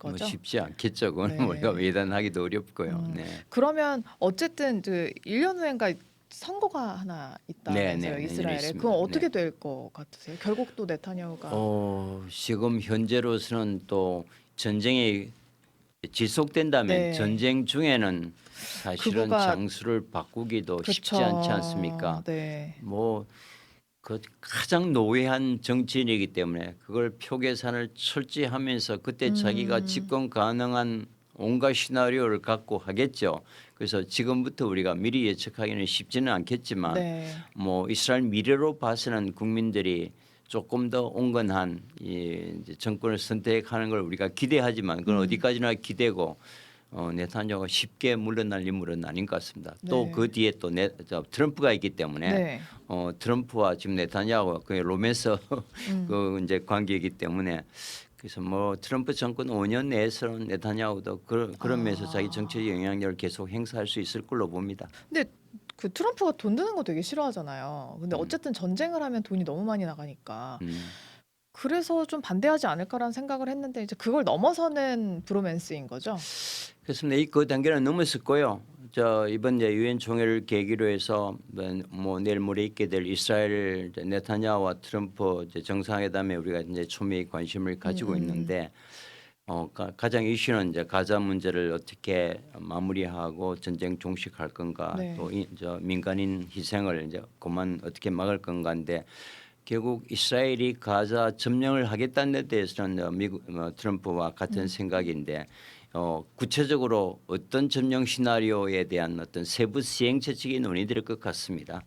뭐 거죠. 쉽지 않겠죠. 그건 네. 우리가 외단하기도 어렵고요. 네. 그러면 어쨌든 1년 후엔가 선거가 하나 있다면서요, 네, 네, 이스라엘에. 있습니다. 그건 어떻게 네. 될 것 같으세요? 결국 또 네타냐후가 지금 현재로서는 또 전쟁이 지속된다면 네. 전쟁 중에는 사실은 그거가- 장수를 바꾸기도 쉽지 그쵸. 않지 않습니까? 네. 뭐 그 가장 노회한 정치인이기 때문에 그걸 표 계산을 철저히 하면서 그때 자기가 집권 가능한 온갖 시나리오를 갖고 하겠죠. 그래서 지금부터 우리가 미리 예측하기는 쉽지는 않겠지만 네. 뭐 이스라엘 미래로 봐서는 국민들이 조금 더 온건한 이 이제 정권을 선택하는 걸 우리가 기대하지만 그건 어디까지나 기대고 네타냐후가 쉽게 물러날 인물은 아닌 것 같습니다. 또 네. 그 뒤에 또 트럼프가 있기 때문에 네. 트럼프와 지금 네타냐후가 그 로맨스 그 이제 관계이기 때문에 그래서 뭐 트럼프 정권 5년 내에서는 네타냐후도 그런 면에서 자기 정치적 영향력을 계속 행사할 수 있을 걸로 봅니다. 근데 그 트럼프가 돈 드는 거 되게 싫어하잖아요. 근데 어쨌든 전쟁을 하면 돈이 너무 많이 나가니까 음. 그래서 좀 반대하지 않을까라는 생각을 했는데 이제 그걸 넘어서는 브로맨스인 거죠? 그렇습니다. 그 단계는 넘었었고요. 이번 이제 유엔 총회를 계기로 해서 뭐 내일 모레 있게 될 이스라엘 이제 네타냐후와 트럼프 이제 정상회담에 우리가 이제 초미의 관심을 가지고 있는데 가장 이슈는 이제 가자 문제를 어떻게 마무리하고 전쟁 종식할 건가 네. 또 민간인 희생을 이제 그만 어떻게 막을 건가인데 결국 이스라엘이 가자 점령을 하겠다는 데 대해서는 미국 트럼프와 같은 생각인데 구체적으로 어떤 점령 시나리오에 대한 어떤 세부 시행 채찍이 논의될 것 같습니다.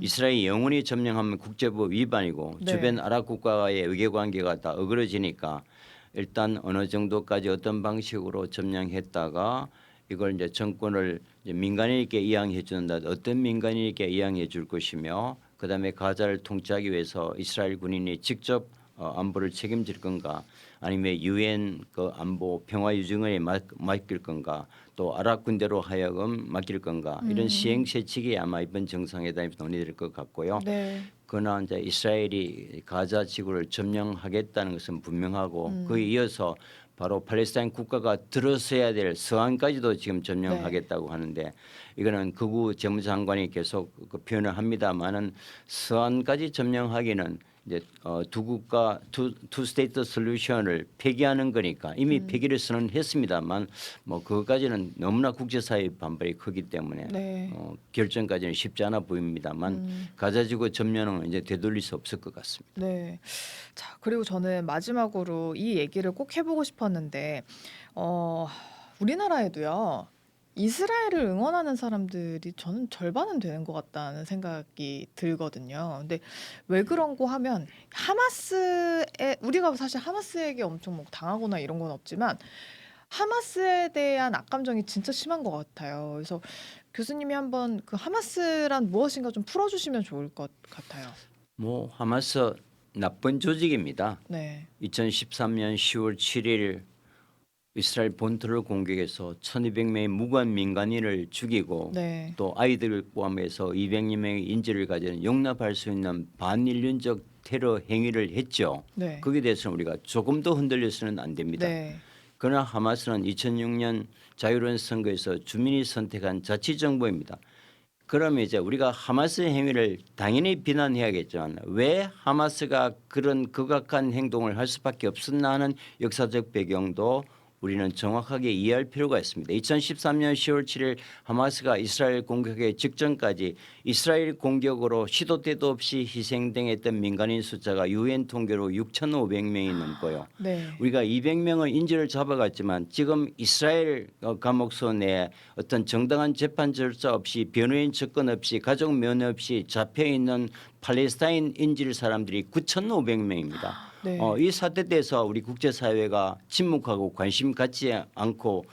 이스라엘이 영원히 점령하면 국제법 위반이고 네. 주변 아랍 국가와의 외교 관계가 다 어그러지니까 일단 어느 정도까지 어떤 방식으로 점령했다가 이걸 이제 정권을 이제 민간인에게 이양해 주는다. 어떤 민간인에게 이양해 줄 것이며 그다음에 가자를 통치하기 위해서 이스라엘 군인이 직접 안보를 책임질 건가 아니면 유엔 그 안보 평화유지원에 맡길 건가 또 아랍 군대로 하여금 맡길 건가 이런 시행 세칙이 아마 이번 정상회담에서 논의될 것 같고요. 네. 그러나 이제 이스라엘이 가자 지구를 점령하겠다는 것은 분명하고 그에 이어서 바로 팔레스타인 국가가 들어서야 될 서안까지도 지금 점령하겠다고 하는데 이거는 극우 재무장관이 계속 그 표현을 합니다만은 서안까지 점령하기는 이제 두 국가 투 스테이트 솔루션을 폐기하는 거니까 이미 폐기를 선언했습니다만 뭐 그것까지는 너무나 국제사회의 반발이 크기 때문에 네. 결정까지는 쉽지 않아 보입니다만 가자지구 점령은 이제 되돌릴 수 없을 것 같습니다. 네. 자, 그리고 저는 마지막으로 이 얘기를 꼭 해보고 싶었는데, 우리나라에도요, 이스라엘을 응원하는 사람들이 저는 절반은 되는 것 같다는 생각이 들거든요. 근데 왜 그런고 하면 우리가 사실 하마스에게 엄청 뭐 당하거나 이런 건 없지만 하마스에 대한 악감정이 진짜 심한 것 같아요. 그래서 교수님이 한번 그 하마스란 무엇인가 좀 풀어주시면 좋을 것 같아요. 뭐 하마스 나쁜 조직입니다. 네. 2013년 10월 7일 이스라엘 본토를 공격해서 1,200명의 무관 민간인을 죽이고 네. 또 아이들을 포함해서 200여 명의 인질을 가진 용납할 수 있는 반인륜적 테러 행위를 했죠. 네. 거기에 대해서는 우리가 조금도 흔들려서는 안 됩니다. 네. 그러나 하마스는 2006년 자유로운 선거에서 주민이 선택한 자치정부입니다. 그러면 이제 우리가 하마스 행위를 당연히 비난해야겠지만 왜 하마스가 그런 극악한 행동을 할 수밖에 없었나 하는 역사적 배경도 우리는 정확하게 이해할 필요가 있습니다. 2013년 10월 7일 하마스가 이스라엘 공격의 직전까지 이스라엘 공격으로 시도 때도 없이 희생당했던 민간인 숫자가 유엔 통계로 6,500명이 넘고요. 네. 우리가 200명의 인질을 잡아갔지만 지금 이스라엘 감옥소 내에 어떤 정당한 재판 절차 없이 변호인 접근 없이 가족 면허 없이 잡혀 있는 팔레스타인 인질 사람들이 9,500명입니다. 네. 이 사태에 대해서 우리 국제사회가 침묵하고 관심 갖지 않고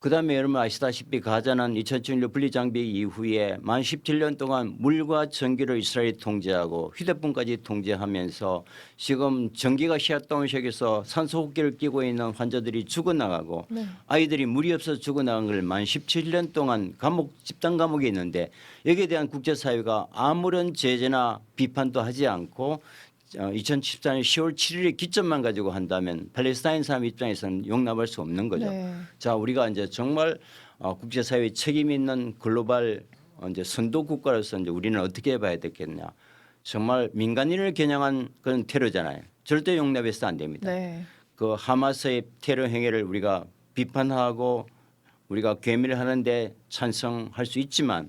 그다음에 여러분 아시다시피 가자는 2007년 분리장벽 이후에 만 17년 동안 물과 전기를 이스라엘이 통제하고 휴대폰까지 통제하면서 지금 전기가 셧다운식에서 산소호흡기를 끼고 있는 환자들이 죽어나가고 네. 아이들이 물이 없어서 죽어나간 걸 만 17년 동안 집단 감옥에 있는데 여기에 대한 국제사회가 아무런 제재나 비판도 하지 않고 2014년 10월 7일의 기점만 가지고 한다면 팔레스타인 사람 입장에서는 용납할 수 없는 거죠. 네. 자, 우리가 이제 정말 국제사회 책임 있는 글로벌 이제 선도 국가로서 이제 우리는 어떻게 해봐야 되겠냐. 정말 민간인을 겨냥한 그런 테러잖아요. 절대 용납해서 안 됩니다. 네. 그 하마스의 테러 행위를 우리가 비판하고 우리가 괴미를 하는데 찬성할 수 있지만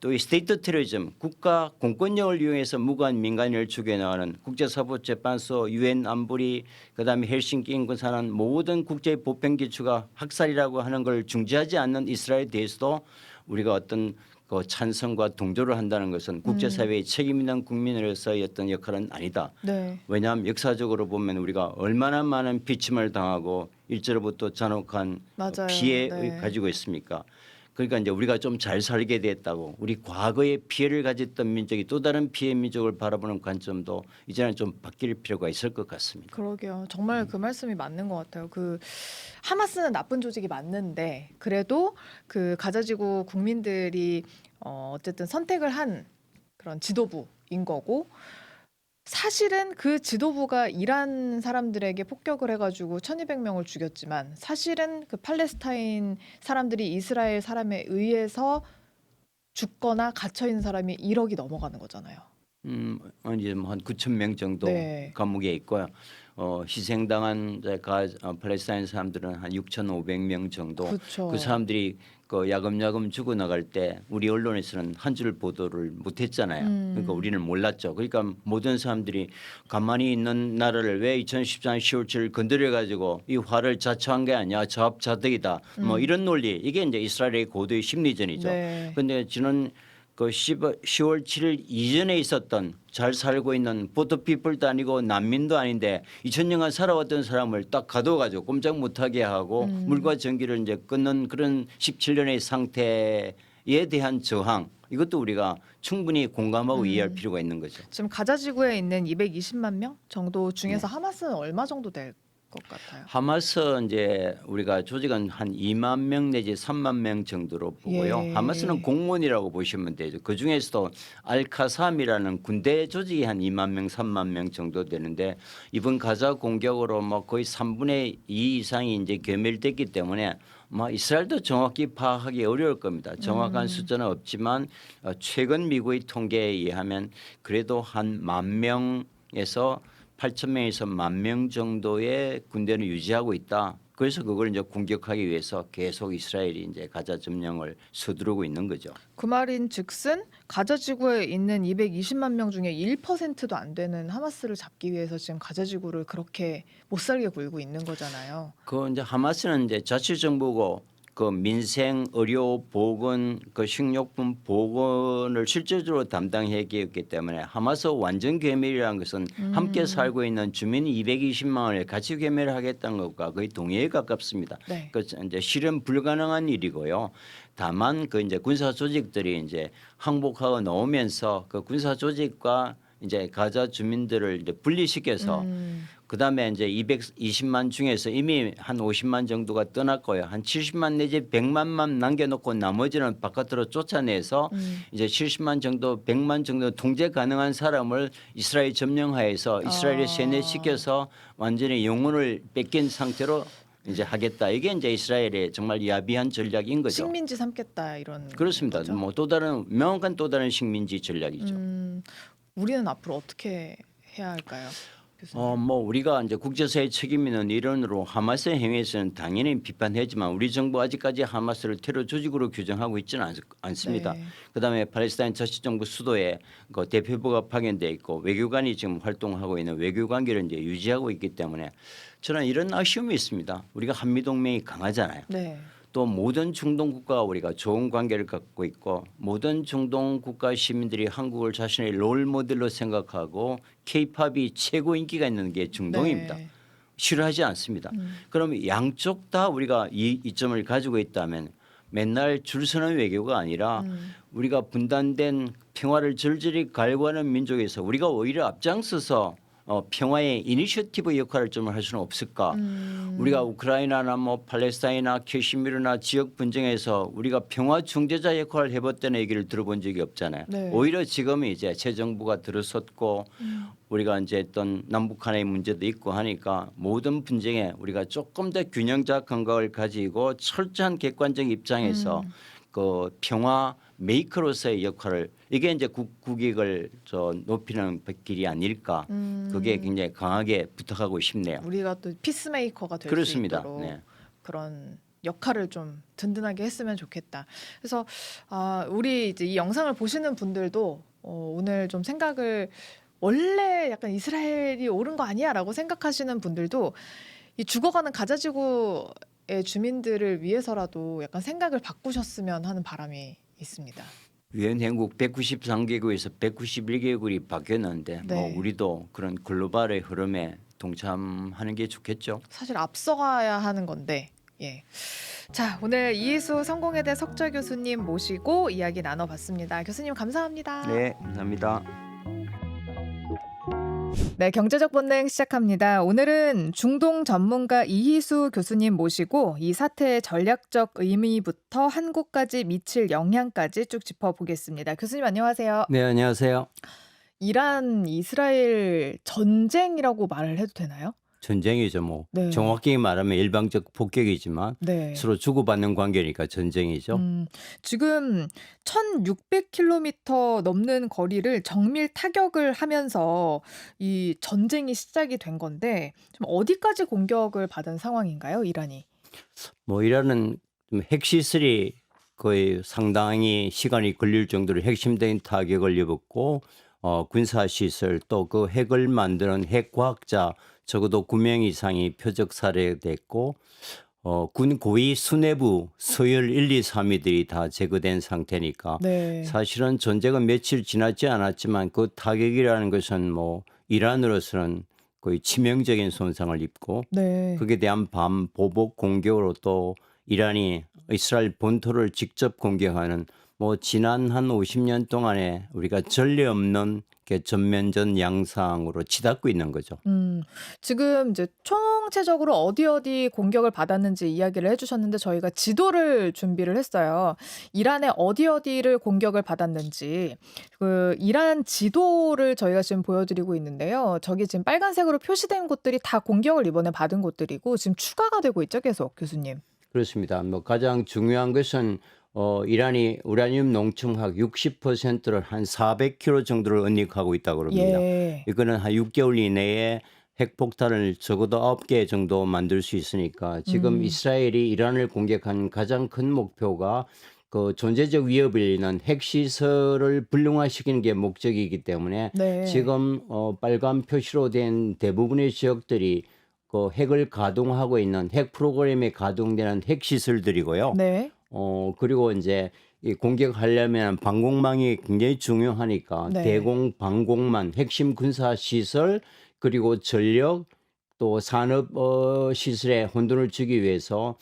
또 이 스테이트 테러리즘 국가 공권력을 이용해서 무관 민간인을 죽여나가는 국제사법재판소 유엔 안보리 그다음에 헬싱키 인근사는 모든 국제 보편 기초가 학살이라고 하는 걸 중지하지 않는 이스라엘에 대해서도 우리가 어떤 그 찬성과 동조를 한다는 것은 국제사회의 책임 있는 국민으로서의 어떤 역할은 아니다. 네. 왜냐하면 역사적으로 보면 우리가 얼마나 많은 비침을 당하고 일제로부터 잔혹한 맞아요. 피해 네. 가지고 있습니까? 그러니까 이제 우리가 좀 잘 살게 됐다고 우리 과거에 피해를 가졌던 민족이 또 다른 피해 민족을 바라보는 관점도 이제는 좀 바뀔 필요가 있을 것 같습니다. 그러게요. 정말 그 말씀이 맞는 것 같아요. 그 하마스는 나쁜 조직이 맞는데 그래도 그 가자지구 국민들이 어쨌든 선택을 한 그런 지도부인 거고 사실은 그 지도부가 이란 사람들에게 폭격을 해가지고 1,200명을 죽였지만 사실은 그 팔레스타인 사람들이 이스라엘 사람에 의해서 죽거나 갇혀 있는 사람이 1억이 넘어가는 거잖아요. 이제 뭐 한 9천 명 정도 네. 감옥에 있고요. 희생당한 팔레스타인 사람들은 한 6,500명 정도. 그렇죠. 그 사람들이 그 야금야금 죽어나갈 때 우리 언론에서는 한 줄 보도를 못했잖아요. 그러니까 우리는 몰랐죠. 그러니까 모든 사람들이 가만히 있는 나라를 왜 2014년 10월 7일 건드려 가지고 이 화를 자초한 게 아니야, 자업자득이다. 뭐 이런 논리, 이게 이제 이스라엘의 고도의 심리전이죠. 네. 그런데 저는 그 10월 7일 이전에 있었던 잘 살고 있는 보트피플도 아니고 난민도 아닌데 2000년간 살아왔던 사람을 딱 가둬가지고 꼼짝 못하게 하고 물과 전기를 이제 끊는 그런 17년의 상태에 대한 저항, 이것도 우리가 충분히 공감하고 이해할 필요가 있는 거죠. 지금 가자 지구에 있는 220만 명 정도 중에서 하마스는 얼마 정도 될 것 같아요? 하마스 이제 우리가 조직은 한 2만 명 내지 3만 명 정도로 보고요. 예. 하마스는 공무원이라고 보시면 되죠. 그 중에서도 알카삼이라는 군대 조직이 한 2만 명, 3만 명 정도 되는데 이번 가자 공격으로 뭐 거의 3분의 2 이상이 이제 괴멸됐기 때문에 뭐 이스라엘도 정확히 파악하기 어려울 겁니다. 정확한 숫자는 없지만 최근 미국의 통계에 의하면 그래도 한 10,000명에서 8,000명에서 10,000명 정도의 군대는 유지하고 있다. 그래서 그걸 이제 공격하기 위해서 계속 이스라엘이 이제 가자 점령을 서두르고 있는 거죠. 그 말인즉슨 가자 지구에 있는 220만 명 중에 1%도 안 되는 하마스를 잡기 위해서 지금 가자 지구를 그렇게 못살게 굴고 있는 거잖아요. 그 이제 하마스는 이제 자치정부고 그 민생, 의료, 보건, 그 식료품 보건을 실질적으로 담당했기 때문에 하마스 완전 괴멸이라는 것은 함께 살고 있는 주민 220만을 같이 괴멸하겠다는 것과 거의 동의에 가깝습니다. 네. 그 이제 실현 불가능한 일이고요. 다만 그 이제 군사 조직들이 이제 항복하고 나오면서 그 군사 조직과 이제 가자 주민들을 이제 분리시켜서 그다음에 이제 220만 중에서 이미 한 50만 정도가 떠났고요. 한 70만 내지 100만만 남겨놓고 나머지는 바깥으로 쫓아내서 이제 70만 정도, 100만 정도 통제 가능한 사람을 이스라엘 점령하에서 이스라엘에 세뇌시켜서 완전히 영혼을 뺏긴 상태로 이제 하겠다. 이게 이제 이스라엘의 정말 야비한 전략인 거죠. 식민지 삼겠다 이런. 그렇습니다. 거죠? 뭐 또 다른 명확한 또 다른 식민지 전략이죠. 우리는 앞으로 어떻게 해야 할까요? 교수님? 뭐 우리가 이제 국제사회 책임 있는 일원으로 하마스의 행위에서는 당연히 비판하지만 우리 정부 아직까지 하마스를 테러 조직으로 규정하고 있지는 않습니다. 네. 그다음에 팔레스타인 자치정부 수도에 그 대표부가 파견돼 있고 외교관이 지금 활동하고 있는 외교관계를 이제 유지하고 있기 때문에 저는 이런 아쉬움이 있습니다. 우리가 한미동맹이 강하잖아요. 네. 또 모든 중동 국가와 우리가 좋은 관계를 갖고 있고 모든 중동 국가 시민들이 한국을 자신의 롤 모델로 생각하고 케이팝이 최고 인기가 있는 게 중동입니다. 네. 싫어하지 않습니다. 그럼 양쪽 다 우리가 이 점을 가지고 있다면 맨날 줄 서는 외교가 아니라 우리가 분단된 평화를 절절히 갈구하는 민족에서 우리가 오히려 앞장서서 평화의 이니셔티브 역할을 좀 할 수는 없을까? 우리가 우크라이나나 뭐 팔레스타인이나 캐시미르나 지역 분쟁에서 우리가 평화 중재자 역할을 해봤다는 얘기를 들어본 적이 없잖아요. 네. 오히려 지금은 이제 새 정부가 들어섰고 우리가 이제 어떤 남북한의 문제도 있고 하니까 모든 분쟁에 우리가 조금 더 균형적 감각을 가지고 철저한 객관적 입장에서 그 평화 메이커로서의 역할을 이게 이제 국익을 높이는 길이 아닐까. 그게 굉장히 강하게 부탁하고 싶네요. 우리가 또 피스메이커가 될 수 그렇습니다. 있도록 네. 그런 역할을 좀 든든하게 했으면 좋겠다. 그래서 우리 이제 이 영상을 보시는 분들도 오늘 좀 생각을 원래 약간 이스라엘이 옳은 거 아니야라고 생각하시는 분들도 이 죽어가는 가자지구의 주민들을 위해서라도 약간 생각을 바꾸셨으면 하는 바람이 있습니다. 유엔회국 193개국에서 191개국이 바뀌었는데 네. 뭐 우리도 그런 글로벌의 흐름에 동참하는 게 좋겠죠. 사실 앞서가야 하는 건데. 예. 자, 오늘 이해수 성공회대 석좌 교수님 모시고 이야기 나눠봤습니다. 교수님 감사합니다. 네, 감사합니다. 네, 경제적 본능 시작합니다. 오늘은 중동 전문가 이희수 교수님 모시고 이 사태의 전략적 의미부터 한국까지 미칠 영향까지 쭉 짚어보겠습니다. 교수님 안녕하세요. 네, 안녕하세요. 이란 이스라엘 전쟁이라고 말을 해도 되나요? 전쟁이죠. 뭐 네. 정확히 말하면 일방적 폭격이지만 네. 서로 주고받는 관계니까 전쟁이죠. 지금 1,600km 넘는 거리를 정밀 타격을 하면서 이 전쟁이 시작이 된 건데 좀 어디까지 공격을 받은 상황인가요, 이란이? 뭐 이라는 좀 핵시설이 거의 상당히 시간이 걸릴 정도로 핵심적인 타격을 입었고 군사시설 또 그 핵을 만드는 핵과학자 적어도 9명 이상이 표적 살해됐고 군 고위 수뇌부 서열 1, 2, 3위들이 다 제거된 상태니까 네. 사실은 전쟁은 며칠 지나지 않았지만 그 타격이라는 것은 뭐 이란으로서는 거의 치명적인 손상을 입고 네. 거기에 대한 반보복 공격으로 또 이란이 이스라엘 본토를 직접 공격하는 뭐 지난 한 50년 동안에 우리가 전례 없는 전면전 양상으로 치닫고 있는 거죠. 지금 이제 총체적으로 어디 공격을 받았는지 이야기를 해주셨는데 저희가 지도를 준비를 했어요. 이란의 어디를 공격을 받았는지 그 이란 지도를 저희가 지금 보여드리고 있는데요. 저기 지금 빨간색으로 표시된 곳들이 다 공격을 이번에 받은 곳들이고 지금 추가가 되고 있죠, 계속 교수님. 그렇습니다. 뭐 가장 중요한 것은 이란이 우라늄 농축학 60%를 한 400kg 정도를 은닉하고 있다고 그럽니다. 예. 이거는 한 6개월 이내에 핵폭탄을 적어도 9개 정도 만들 수 있으니까 지금 음. 이스라엘이 이란을 공격한 가장 큰 목표가 그 존재적 위협을 있는 핵시설을 불능화시키는 게 목적이기 때문에 네. 지금 빨간 표시로 된 대부분의 지역들이 그 핵을 가동하고 있는 핵 프로그램에 가동되는 핵시설들이고요. 네. 그리고 이제 이 공격하려면 방공망이 굉장히 중요하니까 네. 대공, 방공망, 핵심 군사 시설 그리고 전력 또 산업 시설에 혼돈을 주기 위해서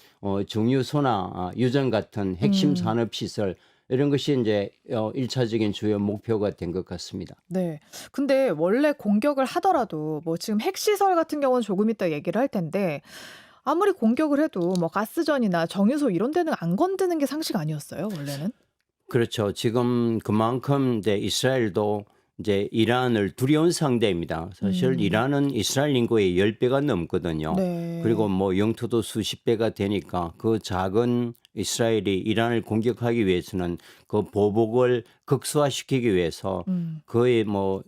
중유소나 유전 같은 핵심 산업 시설 이런 것이 이제 1차적인 주요 목표가 된 것 같습니다. 네. 근데 원래 공격을 하더라도 뭐 지금 핵시설 같은 경우는 조금 이따 얘기를 할 텐데 아무리 공격을 해도 뭐 가스전이나 정유소 이런 데는 안 건드는 게 상식 아니었어요, 원래는? 그렇죠. 지금 그만큼 이제 이스라엘도 이제 이란을 두려운 상대입니다. 사실 이란은 이스라엘 인구의 10배가 넘거든요. 네. 그리고 뭐 영토도 수십 배가 되니까 그 작은 이스라엘이 이란을 공격하기 위해서는 그 보복을 극소화시키기 위해서 거의 뭐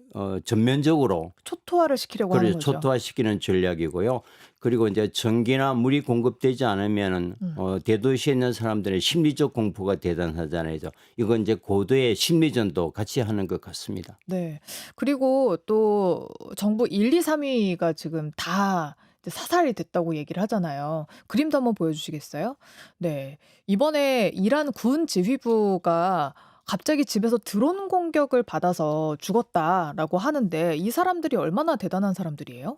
전면적으로 초토화를 시키려고 하는 거죠. 초토화시키는 전략이고요. 그리고 이제 전기나 물이 공급되지 않으면은 대도시에 있는 사람들의 심리적 공포가 대단하잖아요. 이건 이제 고도의 심리전도 같이 하는 것 같습니다. 네. 그리고 또 정부 1, 2, 3위가 지금 다 이제 사살이 됐다고 얘기를 하잖아요. 그림도 한번 보여주시겠어요? 네. 이번에 이란 군 지휘부가 갑자기 집에서 드론 공격을 받아서 죽었다라고 하는데 이 사람들이 얼마나 대단한 사람들이에요?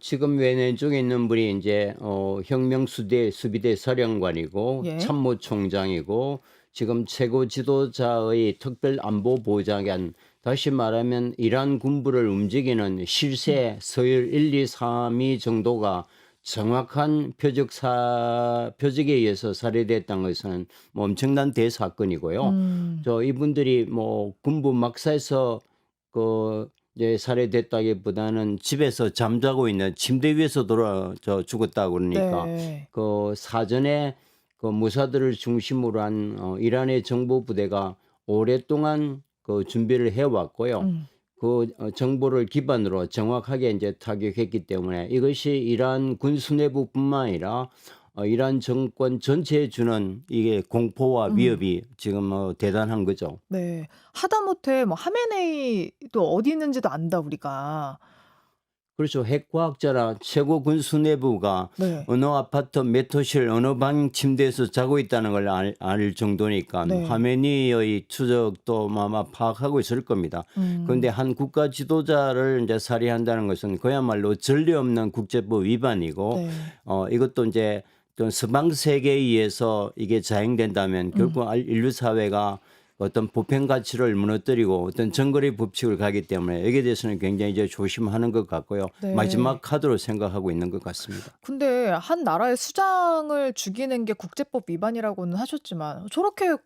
지금 외내 쪽에 있는 분이 이제 수비대 사령관이고 예. 참모총장이고 지금 최고 지도자의 특별안보보좌관 다시 말하면 이란 군부를 움직이는 실세 서열 1, 2, 3위 정도가 정확한 표적에 의해서 살해됐다는 것은 뭐 엄청난 대사건이고요. 이분들이 뭐 군부 막사에서 이제 살해됐다기보다는 집에서 잠자고 있는 침대 위에서 죽었다고 그러니까 네. 그 사전에 그 무사들을 중심으로 한 이란의 정보 부대가 오랫동안 그 준비를 해왔고요. 그 정보를 기반으로 정확하게 이제 타격했기 때문에 이것이 이란 군 수뇌부뿐만 아니라 이란 정권 전체에 주는 이게 공포와 위협이 지금 대단한 거죠. 네. 하다못해 뭐 하메네이도 어디 있는지도 안다 우리가. 그렇죠. 핵과학자라 최고 군 수뇌부가 네. 어느 아파트 몇 호실 어느 방 침대에서 자고 있다는 걸 알 정도니까 네. 하메니의 추적도 아마 파악하고 있을 겁니다. 그런데 한 국가 지도자를 이제 살해한다는 것은 그야말로 전례 없는 국제법 위반이고 네. 이것도 이제 또 서방 세계에 의해서 이게 자행된다면 결국 인류 사회가 어떤 보편 가치를 무너뜨리고 어떤 정거리 법칙을 가기 때문에 여기에 대해서는 굉장히 이제 조심하는 것 같고요. 네. 마지막 카드로 생각하고 있는 것 같습니다. 근데 한 나라의 수장을 죽이는 게 국제법 위반이라고는 하셨지만 저렇게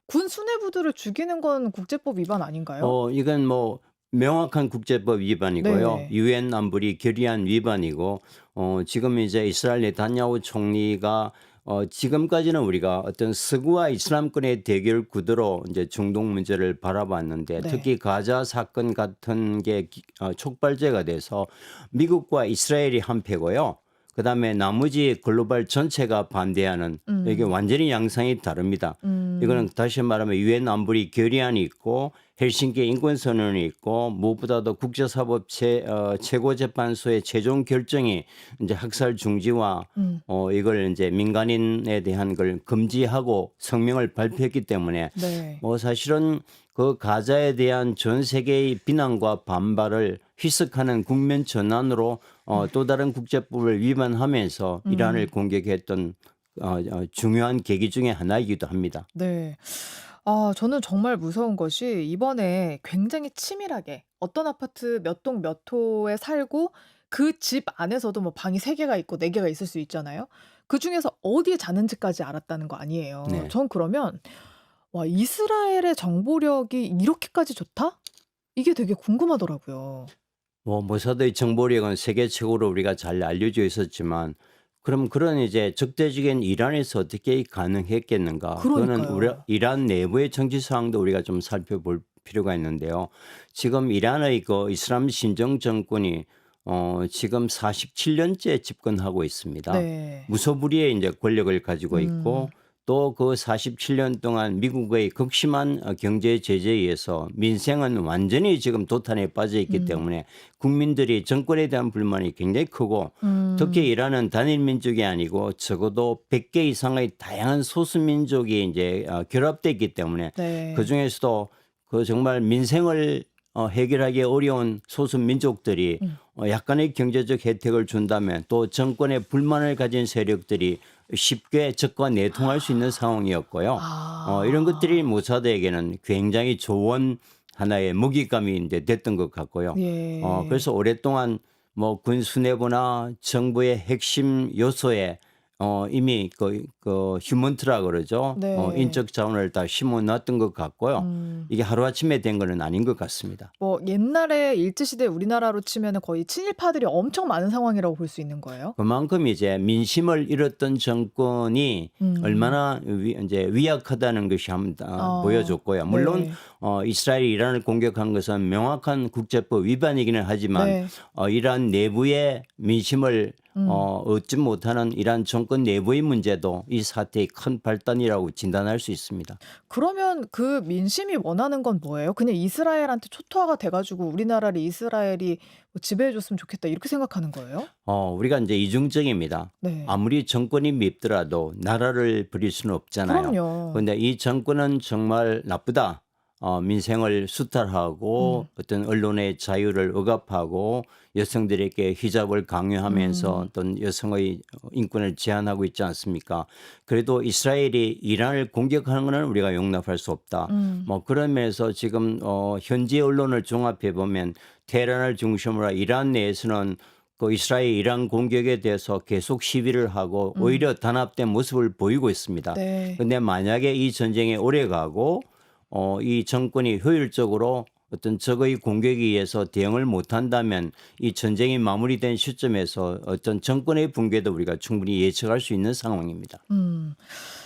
군 수뇌부들을 죽이는 건 국제법 위반 아닌가요? 이건 뭐 명확한 국제법 위반이고요. 네. 유엔 안보리 결의안 위반이고 지금 이제 이스라엘 네타냐후 총리가 지금까지는 우리가 어떤 서구와 이슬람권의 대결 구도로 이제 중동 문제를 바라봤는데 네. 특히 가자 사건 같은 게 촉발제가 돼서 미국과 이스라엘이 한패고요. 그다음에 나머지 글로벌 전체가 반대하는 이게 완전히 양상이 다릅니다. 이거는 다시 말하면 유엔 안보리 결의안이 있고 헬싱키 인권선언이 있고 무엇보다도 국제사법 최고재판소의 최종 결정이 이제 학살 중지와 이걸 이제 민간인에 대한 걸 금지하고 성명을 발표했기 때문에 네. 사실은 그 가자에 대한 전 세계의 비난과 반발을 희석하는 국면 전환으로 또 다른 국제법을 위반하면서 이란을 공격했던 중요한 계기 중에 하나이기도 합니다. 네. 저는 정말 무서운 것이 이번에 굉장히 치밀하게 어떤 아파트 몇 동 몇 호에 살고 그 집 안에서도 뭐 방이 3개가 있고 4개가 있을 수 있잖아요. 그중에서 어디에 자는지까지 알았다는 거 아니에요. 네. 전 그러면 와, 이스라엘의 정보력이 이렇게까지 좋다? 이게 되게 궁금하더라고요. 모사드의 정보력은 세계 최고로 우리가 잘 알려져 있었지만 그럼 그런 이제 적대적인 이란에서 어떻게 가능했겠는가? 그거는 우리 그러니까요. 이란 내부의 정치 상황도 우리가 좀 살펴볼 필요가 있는데요. 지금 이란의 그 이슬람 신정 정권이 지금 47년째 집권하고 있습니다. 네. 무소불위의 이제 권력을 가지고 있고 음. 또 그 47년 동안 미국의 극심한 경제 제재에 의해서 민생은 완전히 지금 도탄에 빠져 있기 때문에 국민들이 정권에 대한 불만이 굉장히 크고 특히 이란은 단일 민족이 아니고 적어도 100개 이상의 다양한 소수 민족이 이제 결합돼 있기 때문에 네. 그 중에서도 그 정말 민생을 해결하기 어려운 소수 민족들이 약간의 경제적 혜택을 준다면 또 정권에 불만을 가진 세력들이 쉽게 적과 내통할 수 있는 상황이었고요. 이런 것들이 모사드에게는 굉장히 좋은 하나의 먹잇감이 이제 됐던 것 같고요. 예. 그래서 오랫동안 뭐 군수뇌부나 정부의 핵심 요소에 이미 그 휴먼트라 그러죠. 네. 인적 자원을 다 심어놨던 것 같고요. 이게 하루아침에 된 거는 아닌 것 같습니다. 뭐 옛날에 일제시대 우리나라로 치면은 거의 친일파들이 엄청 많은 상황이라고 볼 수 있는 거예요? 그만큼 이제 민심을 잃었던 정권이 얼마나 이제 위약하다는 것이 한번 보여줬고요. 물론 네. 이스라엘이 이란을 공격한 것은 명확한 국제법 위반이기는 하지만 네. 이란 내부의 민심을 얻지 못하는 이란 정권 내부의 문제도 이 사태의 큰 발단이라고 진단할 수 있습니다. 그러면 그 민심이 원하는 건 뭐예요? 그냥 이스라엘한테 초토화가 돼가지고 우리나라를 이스라엘이 뭐 지배해줬으면 좋겠다 이렇게 생각하는 거예요? 우리가 이제 이중적입니다. 네. 아무리 정권이 밉더라도 나라를 버릴 수는 없잖아요. 그럼요. 그런데 이 정권은 정말 나쁘다. 민생을 수탈하고 어떤 언론의 자유를 억압하고 여성들에게 히잡을 강요하면서 어떤 여성의 인권을 제한하고 있지 않습니까? 그래도 이스라엘이 이란을 공격하는 것은 우리가 용납할 수 없다. 뭐 그런 면에서 지금 현지 언론을 종합해 보면 테헤란을 중심으로 이란 내에서는 그 이스라엘 이란 공격에 대해서 계속 시위를 하고 오히려 단합된 모습을 보이고 있습니다. 네. 그런데 만약에 이 전쟁이 오래 가고 이 정권이 효율적으로 어떤 적의 공격에 의해서 대응을 못한다면 이 전쟁이 마무리된 시점에서 어떤 정권의 붕괴도 우리가 충분히 예측할 수 있는 상황입니다.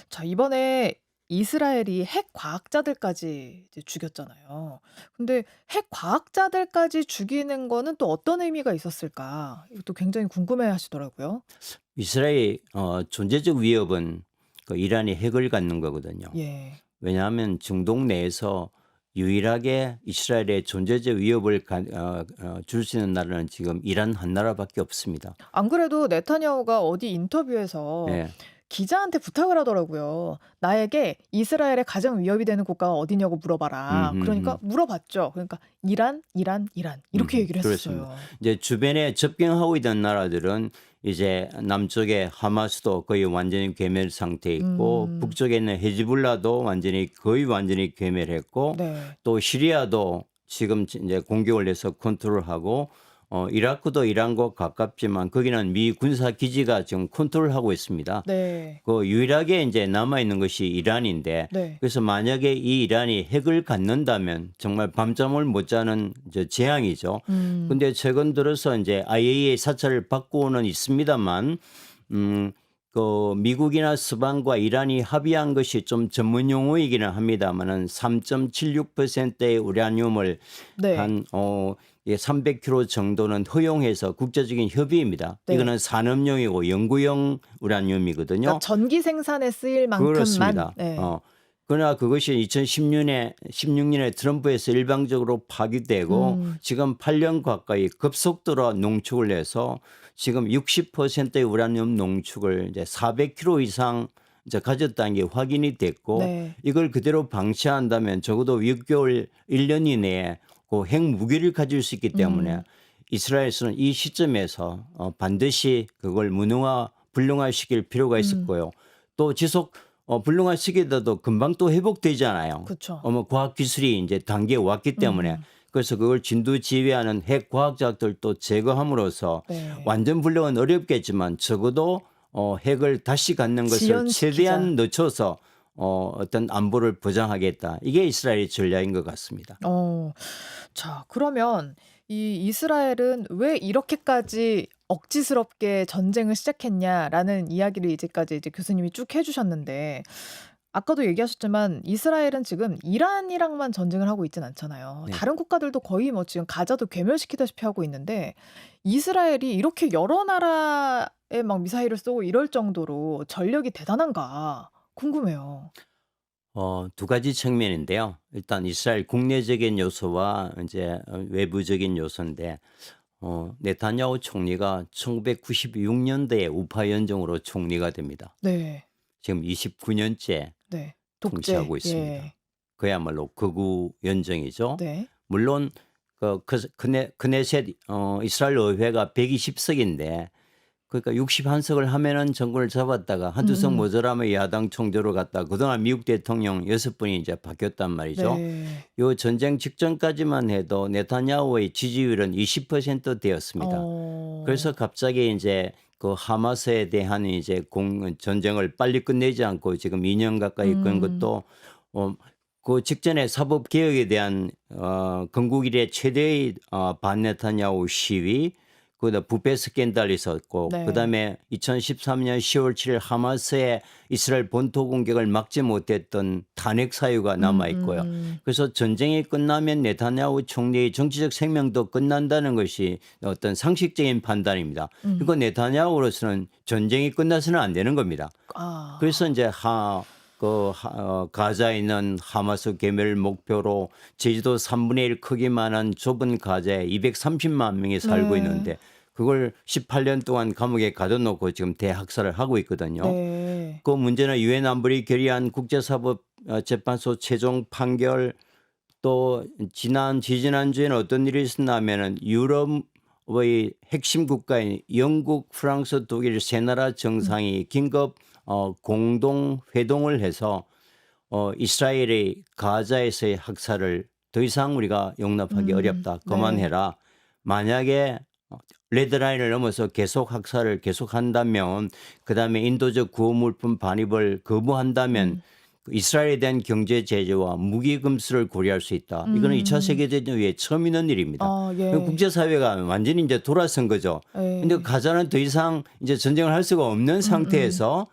자, 이번에 이스라엘이 핵 과학자들까지 이제 죽였잖아요. 근데 핵 과학자들까지 죽이는 거는 또 어떤 의미가 있었을까? 이것도 굉장히 궁금해 하시더라고요. 이스라엘의 존재적 위협은 그 이란이 핵을 갖는 거거든요. 예. 왜냐하면 중동 내에서 유일하게 이스라엘의 존재적 위협을 줄 수 있는 나라는 지금 이란 한 나라밖에 없습니다. 안 그래도 네타냐후가 어디 인터뷰에서 네. 기자한테 부탁을 하더라고요. 나에게 이스라엘의 가장 위협이 되는 국가가 어디냐고 물어봐라. 그러니까 물어봤죠. 그러니까 이란 이렇게 얘기를 그렇습니다. 했어요. 이제 주변에 접경하고 있던 나라들은 이제 남쪽에 하마스도 거의 완전히 괴멸 상태에 있고 북쪽에 있는 헤즈볼라도 거의 완전히 괴멸했고 네. 또 시리아도 지금 이제 공격을 해서 컨트롤하고 이라크도 이란과 가깝지만 거기는 미 군사 기지가 지금 컨트롤하고 있습니다. 네. 그 유일하게 이제 남아 있는 것이 이란인데 네. 그래서 만약에 이 이란이 핵을 갖는다면 정말 밤잠을 못 자는 재앙이죠. 근데 최근 들어서 이제 IAEA 사찰을 받고는 있습니다만 그 미국이나 스반과 이란이 합의한 것이 좀 전문 용어이기는 합니다만은 3.76%의 우라늄을 네. 한 300kg 정도는 허용해서 국제적인 협의입니다. 네. 이거는 산업용이고 연구용 우라늄이거든요. 그러니까 전기 생산에 쓰일 만큼만. 그렇습니다. 네. 그러나 그것이 16년에 트럼프에서 일방적으로 파기되고 지금 8년 가까이 급속도로 농축을 해서 지금 60%의 우라늄 농축을 이제 400kg 이상 이제 가졌다는 게 확인이 됐고 네. 이걸 그대로 방치한다면 적어도 6개월, 1년 이내에 그 핵무기를 가질 수 있기 때문에 이스라엘에서는 이 시점에서 반드시 그걸 불능화시킬 필요가 있었고요. 또 지속 불능화시키더라도 금방 또 회복되잖아요. 그렇죠. 과학 기술이 이제 단계에 왔기 때문에 그래서 그걸 진두지휘하는 핵 과학자들도 제거함으로써 네. 완전 불능은 어렵겠지만 적어도 핵을 다시 갖는 것을 지연시키자. 최대한 늦춰서 어떤 안보를 보장하겠다. 이게 이스라엘의 전략인 것 같습니다. 자, 그러면 이 이스라엘은 왜 이렇게까지 억지스럽게 전쟁을 시작했냐라는 이야기를 이제까지 이제 교수님이 쭉 해주셨는데 아까도 얘기하셨지만 이스라엘은 지금 이란이랑만 전쟁을 하고 있진 않잖아요. 네. 다른 국가들도 거의 뭐 지금 가자도 괴멸시키다시피 하고 있는데 이스라엘이 이렇게 여러 나라에 막 미사일을 쏘고 이럴 정도로 전력이 대단한가 궁금해요. 두 가지 측면인데요. 일단 이스라엘 국내적인 요소와 이제 외부적인 요소인데 네타냐후 총리가 1996년도에 우파 연정으로 총리가 됩니다. 네. 지금 29년째 네. 통치하고 있습니다. 예. 그야말로 극우 연정이죠. 네. 물론 크네셋 이스라엘 의회가 120석인데 그러니까 61석을 하면은 정권을 잡았다가 한두 석 모자라면 야당 총재로 갔다. 그동안 미국 대통령 6분이 이제 바뀌었단 말이죠. 네. 요 전쟁 직전까지만 해도 네타냐후의 지지율은 20% 되었습니다. 그래서 갑자기 이제 그 하마스에 대한 이제 전쟁을 빨리 끝내지 않고 지금 2년 가까이 끈 것도 그 직전에 사법 개혁에 대한 건국 이래 최대의 반네타냐후 시위, 그다음 부패 스캔들이 있었고, 네. 그다음에 2013년 10월 7일 하마스의 이스라엘 본토 공격을 막지 못했던 탄핵 사유가 남아 있고요. 그래서 전쟁이 끝나면 네타냐후 총리의 정치적 생명도 끝난다는 것이 어떤 상식적인 판단입니다. 그리고 네타냐후로서는 전쟁이 끝나서는 안 되는 겁니다. 그래서 이제 가자에 있는 하마스 괴멸 목표로 제주도 3분의 1 크기만한 좁은 가자에 230만 명이 살고 네. 있는데 그걸 18년 동안 감옥에 가둬놓고 지금 대학살을 하고 있거든요. 네. 그 문제는 유엔 안보리 결의안 국제사법재판소 최종 판결 또 지지난주에는 어떤 일이 있었냐면은 유럽의 핵심 국가인 영국, 프랑스, 독일 세 나라 정상이 긴급 공동 회동을 해서 이스라엘의 가자에서의 학살을 더 이상 우리가 용납하기 어렵다. 그만해라. 만약에 레드라인을 넘어서 계속 학살을 계속한다면 그다음에 인도적 구호물품 반입을 거부한다면 이스라엘에 대한 경제 제재와 무기 금수를 고려할 수 있다. 이거는 2차 세계대전 이후에 처음 있는 일입니다. 예. 국제사회가 완전히 이제 돌아선 거죠. 예. 근데 가자는 더 이상 이제 전쟁을 할 수가 없는 상태에서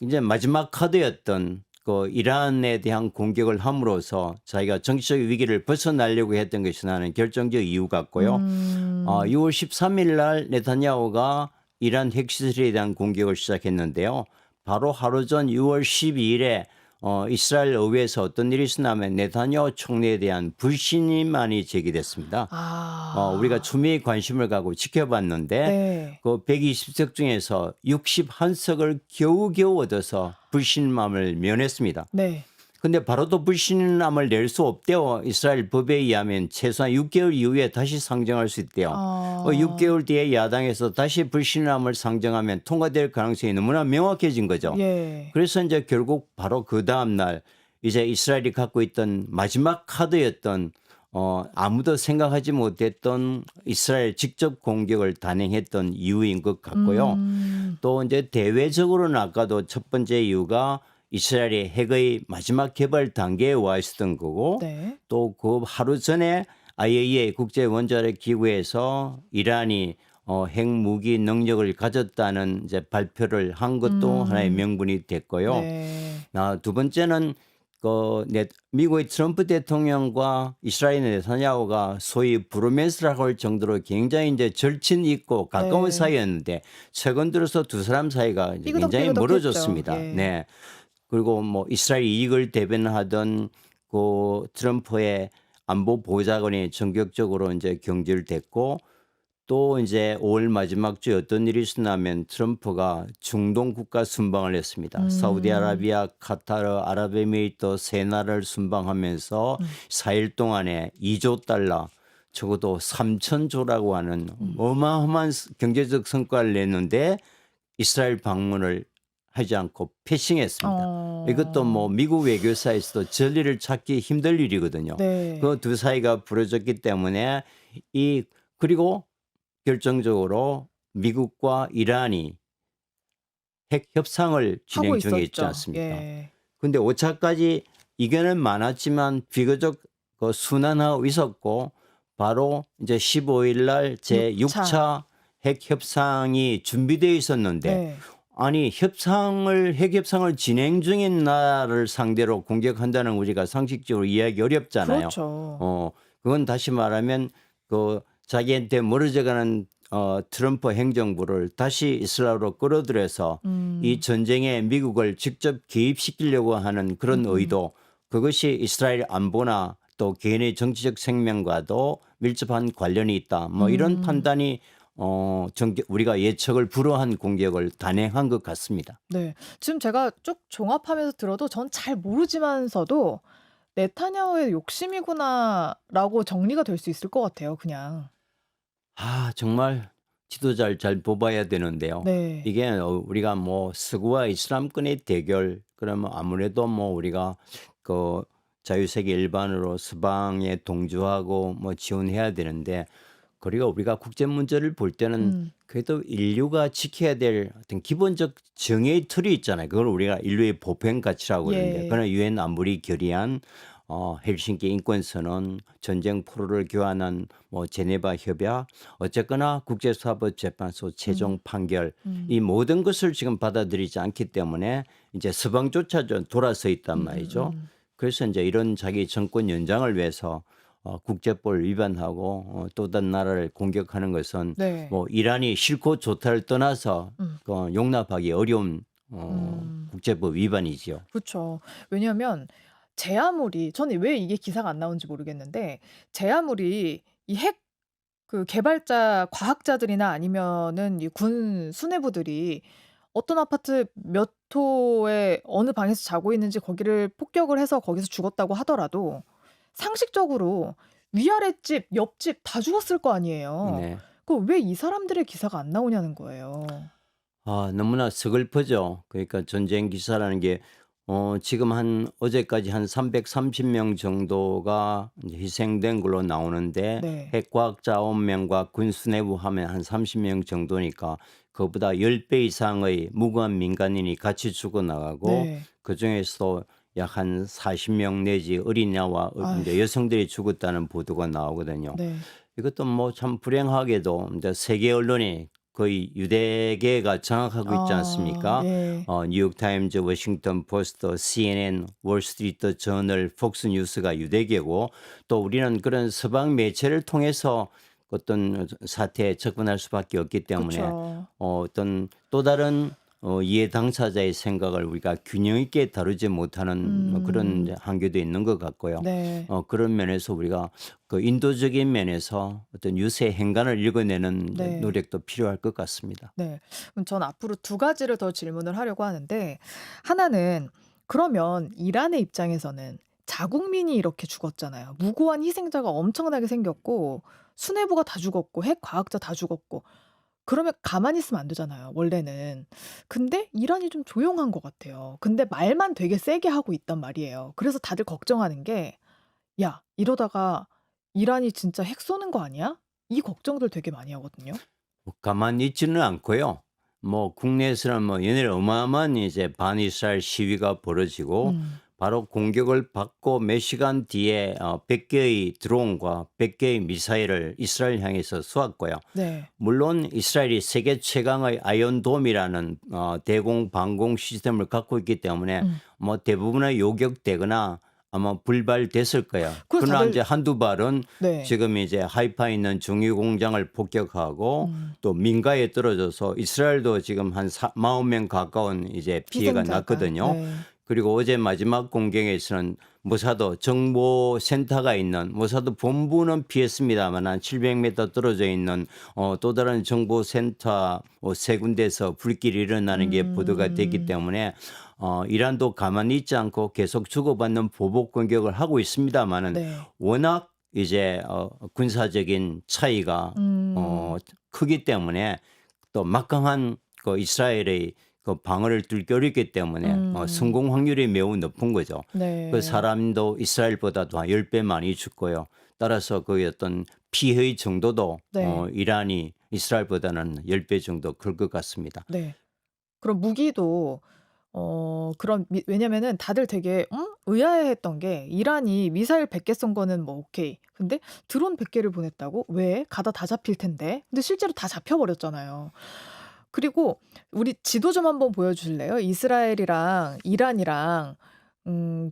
이제 마지막 카드였던 그 이란에 대한 공격을 함으로써 자기가 정치적 위기를 벗어나려고 했던 것이 나는 결정적 이유 같고요. 6월 13일 날 네타냐후가 이란 핵시설에 대한 공격을 시작했는데요. 바로 하루 전 6월 12일에 이스라엘 의회에서 어떤 일이 있었냐면 네타냐후 총리에 대한 불신임안이 제기됐습니다. 우리가 추미애 관심을 가고 지켜봤는데 네. 그 120석 중에서 61석을 겨우겨우 얻어서 불신임을 면했습니다. 네. 근데 바로 또 불신임을 낼 수 없대요. 이스라엘 법에 의하면 최소한 6개월 이후에 다시 상정할 수 있대요. 6개월 뒤에 야당에서 다시 불신임을 상정하면 통과될 가능성이 너무나 명확해진 거죠. 예. 그래서 이제 결국 바로 그 다음 날 이제 이스라엘이 갖고 있던 마지막 카드였던 아무도 생각하지 못했던 이스라엘 직접 공격을 단행했던 이유인 것 같고요. 또 이제 대외적으로는 아까도 첫 번째 이유가 이스라엘이 핵의 마지막 개발 단계에 와 있었던 거고 네. 또 그 하루 전에 IAEA 국제 원자력 기구에서 이란이 핵무기 능력을 가졌다는 이제 발표를 한 것도 하나의 음. 명분이 됐고요. 네. 두 번째는 미국의 트럼프 대통령과 이스라엘 네타냐후가 소위 브로맨스라고 할 정도로 굉장히 이제 절친 있고 가까운 네. 사이였는데 최근 들어서 두 사람 사이가 이제 굉장히 삐그덕삐그덕했죠. 멀어졌습니다. 예. 네. 그리고 뭐 이스라엘 이익을 대변하던 그 트럼프의 안보 보좌관이 전격적으로 이제 경질됐고 또 이제 5월 마지막 주에 어떤 일이 있었냐면 트럼프가 중동 국가 순방을 했습니다. 음. 사우디아라비아, 카타르, 아랍에미리트 세 나라를 순방하면서 4일 동안에 2조 달러, 적어도 3천조라고 하는 어마어마한 경제적 성과를 냈는데 이스라엘 방문을 하지 않고 패싱했습니다. 이것도 뭐 어. 미국 외교사에서도 전리를 찾기 힘들 일이거든요. 네. 그 두 사이가 부러졌기 때문에 그리고 결정적으로 미국과 이란이 핵 협상을 하고 진행 중에 있지 있었죠. 않습니까? 예. 근데 오차까지 이견은 많았지만 비교적 순환하고 있었고 바로 이제 15일 날 6차. 제6차 핵 협상이 준비되어 있었는데 네. 아니 핵 협상을 진행 중인 나라를 상대로 공격한다는 우리가 상식적으로 이해하기 어렵잖아요. 그렇죠. 그건 다시 말하면 자기한테 멀어져가는 트럼프 행정부를 다시 이스라엘로 끌어들여서 이 전쟁에 미국을 직접 개입시키려고 하는 그런 의도, 그것이 이스라엘 안보나 또 개인의 정치적 생명과도 밀접한 관련이 있다. 뭐 이런 판단이 우리가 예측을 불허한 공격을 단행한 것 같습니다. 네. 지금 제가 쭉 종합하면서 들어도 전 잘 모르지만서도 '네타냐후의 욕심이구나.'라고 정리가 될 수 있을 것 같아요 그냥. 정말 지도자를 잘 뽑아야 되는데요. 네. 이게 우리가 뭐 서구와 이슬람권의 대결 그러면 아무래도 뭐 우리가 그 자유세계 일반으로 서방에 동조하고 뭐 지원해야 되는데 그리고 우리가 국제 문제를 볼 때는 음. 그래도 인류가 지켜야 될 어떤 기본적 정의의 틀이 있잖아요. 그걸 우리가 인류의 보편 가치라고 그러는데 예. 그러나 유엔 안보리 결의안 헬싱키 인권선언, 전쟁 포로를 교환한 뭐 제네바 협약, 어쨌거나 국제사법재판소 최종 판결 이 모든 것을 지금 받아들이지 않기 때문에 이제 서방조차 좀 돌아서 있단 말이죠. 그래서 이제 이런 자기 정권 연장을 위해서 국제법을 위반하고 또 다른 나라를 공격하는 것은 네. 뭐 이란이 싫고 좋다를 떠나서 용납하기 어려운 국제법 위반이지요. 그렇죠. 왜냐하면 제 아무리 저는 왜 이게 기사가 안 나오는지 모르겠는데 제 아무리 이 핵 개발자 과학자들이나 아니면은 이 군 수뇌부들이 어떤 아파트 몇 호에 어느 방에서 자고 있는지 거기를 폭격을 해서 거기서 죽었다고 하더라도 상식적으로 위아래 집, 옆집 다 죽었을 거 아니에요. 네. 왜 이 사람들의 기사가 안 나오냐는 거예요. 너무나 서글프죠. 그러니까 전쟁 기사라는 게 지금 어제까지 한 330명 정도가 이제 희생된 걸로 나오는데 네. 핵과학자 9명과 군 수뇌부 하면 한 30명 정도니까 그보다 10배 이상의 무고한 민간인이 같이 죽어나가고 네. 그중에서도 약 한 40명 내지 어린이와 이제 아휴. 여성들이 죽었다는 보도가 나오거든요. 네. 이것도 뭐 참 불행하게도 이제 세계 언론이 거의 유대계가 장악하고 있지 않습니까? 예. 뉴욕타임즈, 워싱턴 포스트, CNN, 월스트리트 저널, 폭스뉴스가 유대계고 또 우리는 그런 서방 매체를 통해서 어떤 사태에 접근할 수밖에 없기 때문에 그쵸. 어떤 또 다른 이해 당사자의 생각을 우리가 균형 있게 다루지 못하는 뭐 그런 이제 한계도 있는 것 같고요. 네. 그런 면에서 우리가 그 인도적인 면에서 어떤 유세 행간을 읽어내는 이제 네. 노력도 필요할 것 같습니다. 네. 그럼 전 앞으로 두 가지를 더 질문을 하려고 하는데 하나는 그러면 이란의 입장에서는 자국민이 이렇게 죽었잖아요. 무고한 희생자가 엄청나게 생겼고 수뇌부가 다 죽었고 핵 과학자 다 죽었고 그러면 가만히 있으면 안 되잖아요 원래는. 근데 이란이 좀 조용한 것 같아요. 근데 말만 되게 세게 하고 있단 말이에요. 그래서 다들 걱정하는 게 '야 이러다가 이란이 진짜 핵 쏘는 거 아니야? 이 걱정들 되게 많이 하거든요. 가만히 있지는 않고요. 뭐 국내에서는 뭐 연일 어마어마한 이제 반이스라엘 시위가 벌어지고 음. 바로 공격을 받고 몇 시간 뒤에 100개의 드론과 100개의 미사일을 이스라엘 향해서 쏘았고요. 네. 물론 이스라엘이 세계 최강의 아이언돔이라는 대공 방공 시스템을 갖고 있기 때문에 음. 뭐 대부분의 요격되거나 아마 불발됐을 거예요. 그걸 그러나 다들 이제 한두 발은 네. 지금 이제 하이파에 있는 중유 공장을 폭격하고 음. 또 민가에 떨어져서 이스라엘도 지금 한 40명 가까운 이제 피해가 희생자가. 났거든요. 네. 그리고 어제 마지막 공격에서는 모사드 정보센터가 있는 모사드 본부는 피했습니다만 한 700m 떨어져 있는 또 다른 정보센터 세 군데에서 불길이 일어나는 게 보도가 됐기 때문에 이란도 가만히 있지 않고 계속 주고받는 보복 공격을 하고 있습니다만은 네. 워낙 이제 군사적인 차이가 음. 크기 때문에 또 막강한 그 이스라엘의 그 방어를 뚫기 어렵기 때문에 성공 확률이 매우 높은 거죠. 네. 그 사람도 이스라엘보다도 한 10배 많이 죽고요. 따라서 그 어떤 피해의 정도도 네. 이란이 이스라엘보다는 10배 정도 클 것 같습니다. 네. 그럼 무기도 그럼 왜냐면은 다들 되게 의아해했던 게 이란이 미사일 100개 쏜 거는 뭐 오케이. 근데 드론 100개를 보냈다고? 왜? 가다 다 잡힐 텐데. 근데 실제로 다 잡혀버렸잖아요. 그리고 우리 지도 좀 한번 보여주실래요? 이스라엘이랑 이란이랑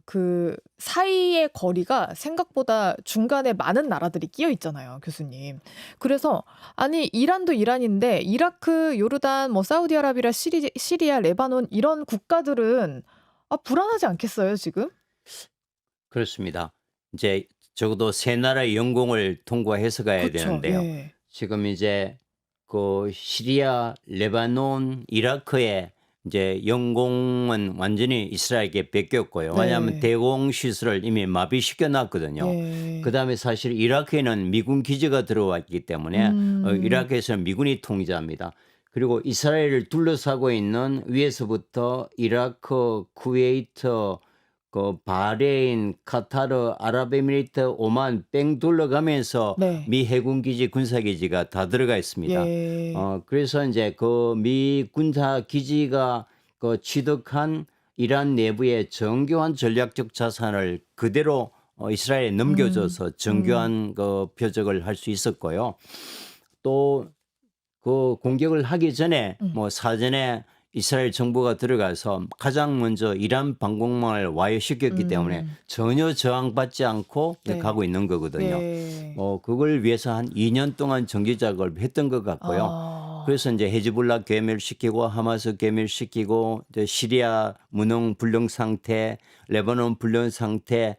그 사이의 거리가 생각보다 중간에 많은 나라들이 끼어 있잖아요, 교수님. 그래서 아니 이란도 이란인데 이라크, 요르단, 뭐 사우디아라비아, 시리아, 레바논 이런 국가들은 불안하지 않겠어요, 지금? 그렇습니다. 이제 적어도 세 나라의 영공을 통과해서 가야 그쵸. 되는데요. 예. 지금 이제 그 시리아, 레바논, 이라크에 이제 영공은 완전히 이스라엘에게 뺏겼고요. 왜냐하면 네. 대공 시설을 이미 마비시켜 놨거든요. 예. 그다음에 사실 이라크에는 미군 기지가 들어와 있기 때문에 이라크에서는 미군이 통제합니다. 그리고 이스라엘을 둘러싸고 있는 위에서부터 이라크, 쿠웨이트, 그 바레인, 카타르, 아랍에미리트, 오만 뺑 둘러가면서 네. 미 해군 기지, 군사 기지가 다 들어가 있습니다. 예. 그래서 이제 그 미 군사 기지가 그 취득한 이란 내부의 정교한 전략적 자산을 그대로 이스라엘에 넘겨줘서 정교한 그 표적을 할 수 있었고요. 또 그 공격을 하기 전에 뭐 사전에 이스라엘 정부가 들어가서 가장 먼저 이란 방공망을 와해시켰기 때문에 전혀 저항받지 않고 네. 가고 있는 거거든요. 예. 그걸 위해서 한 2년 동안 정기 작업을 했던 것 같고요. 아. 그래서 이제 헤즈볼라 괴멸시키고 하마스 괴멸시키고 이제 시리아 무능 불능 상태, 레바논 불능 상태.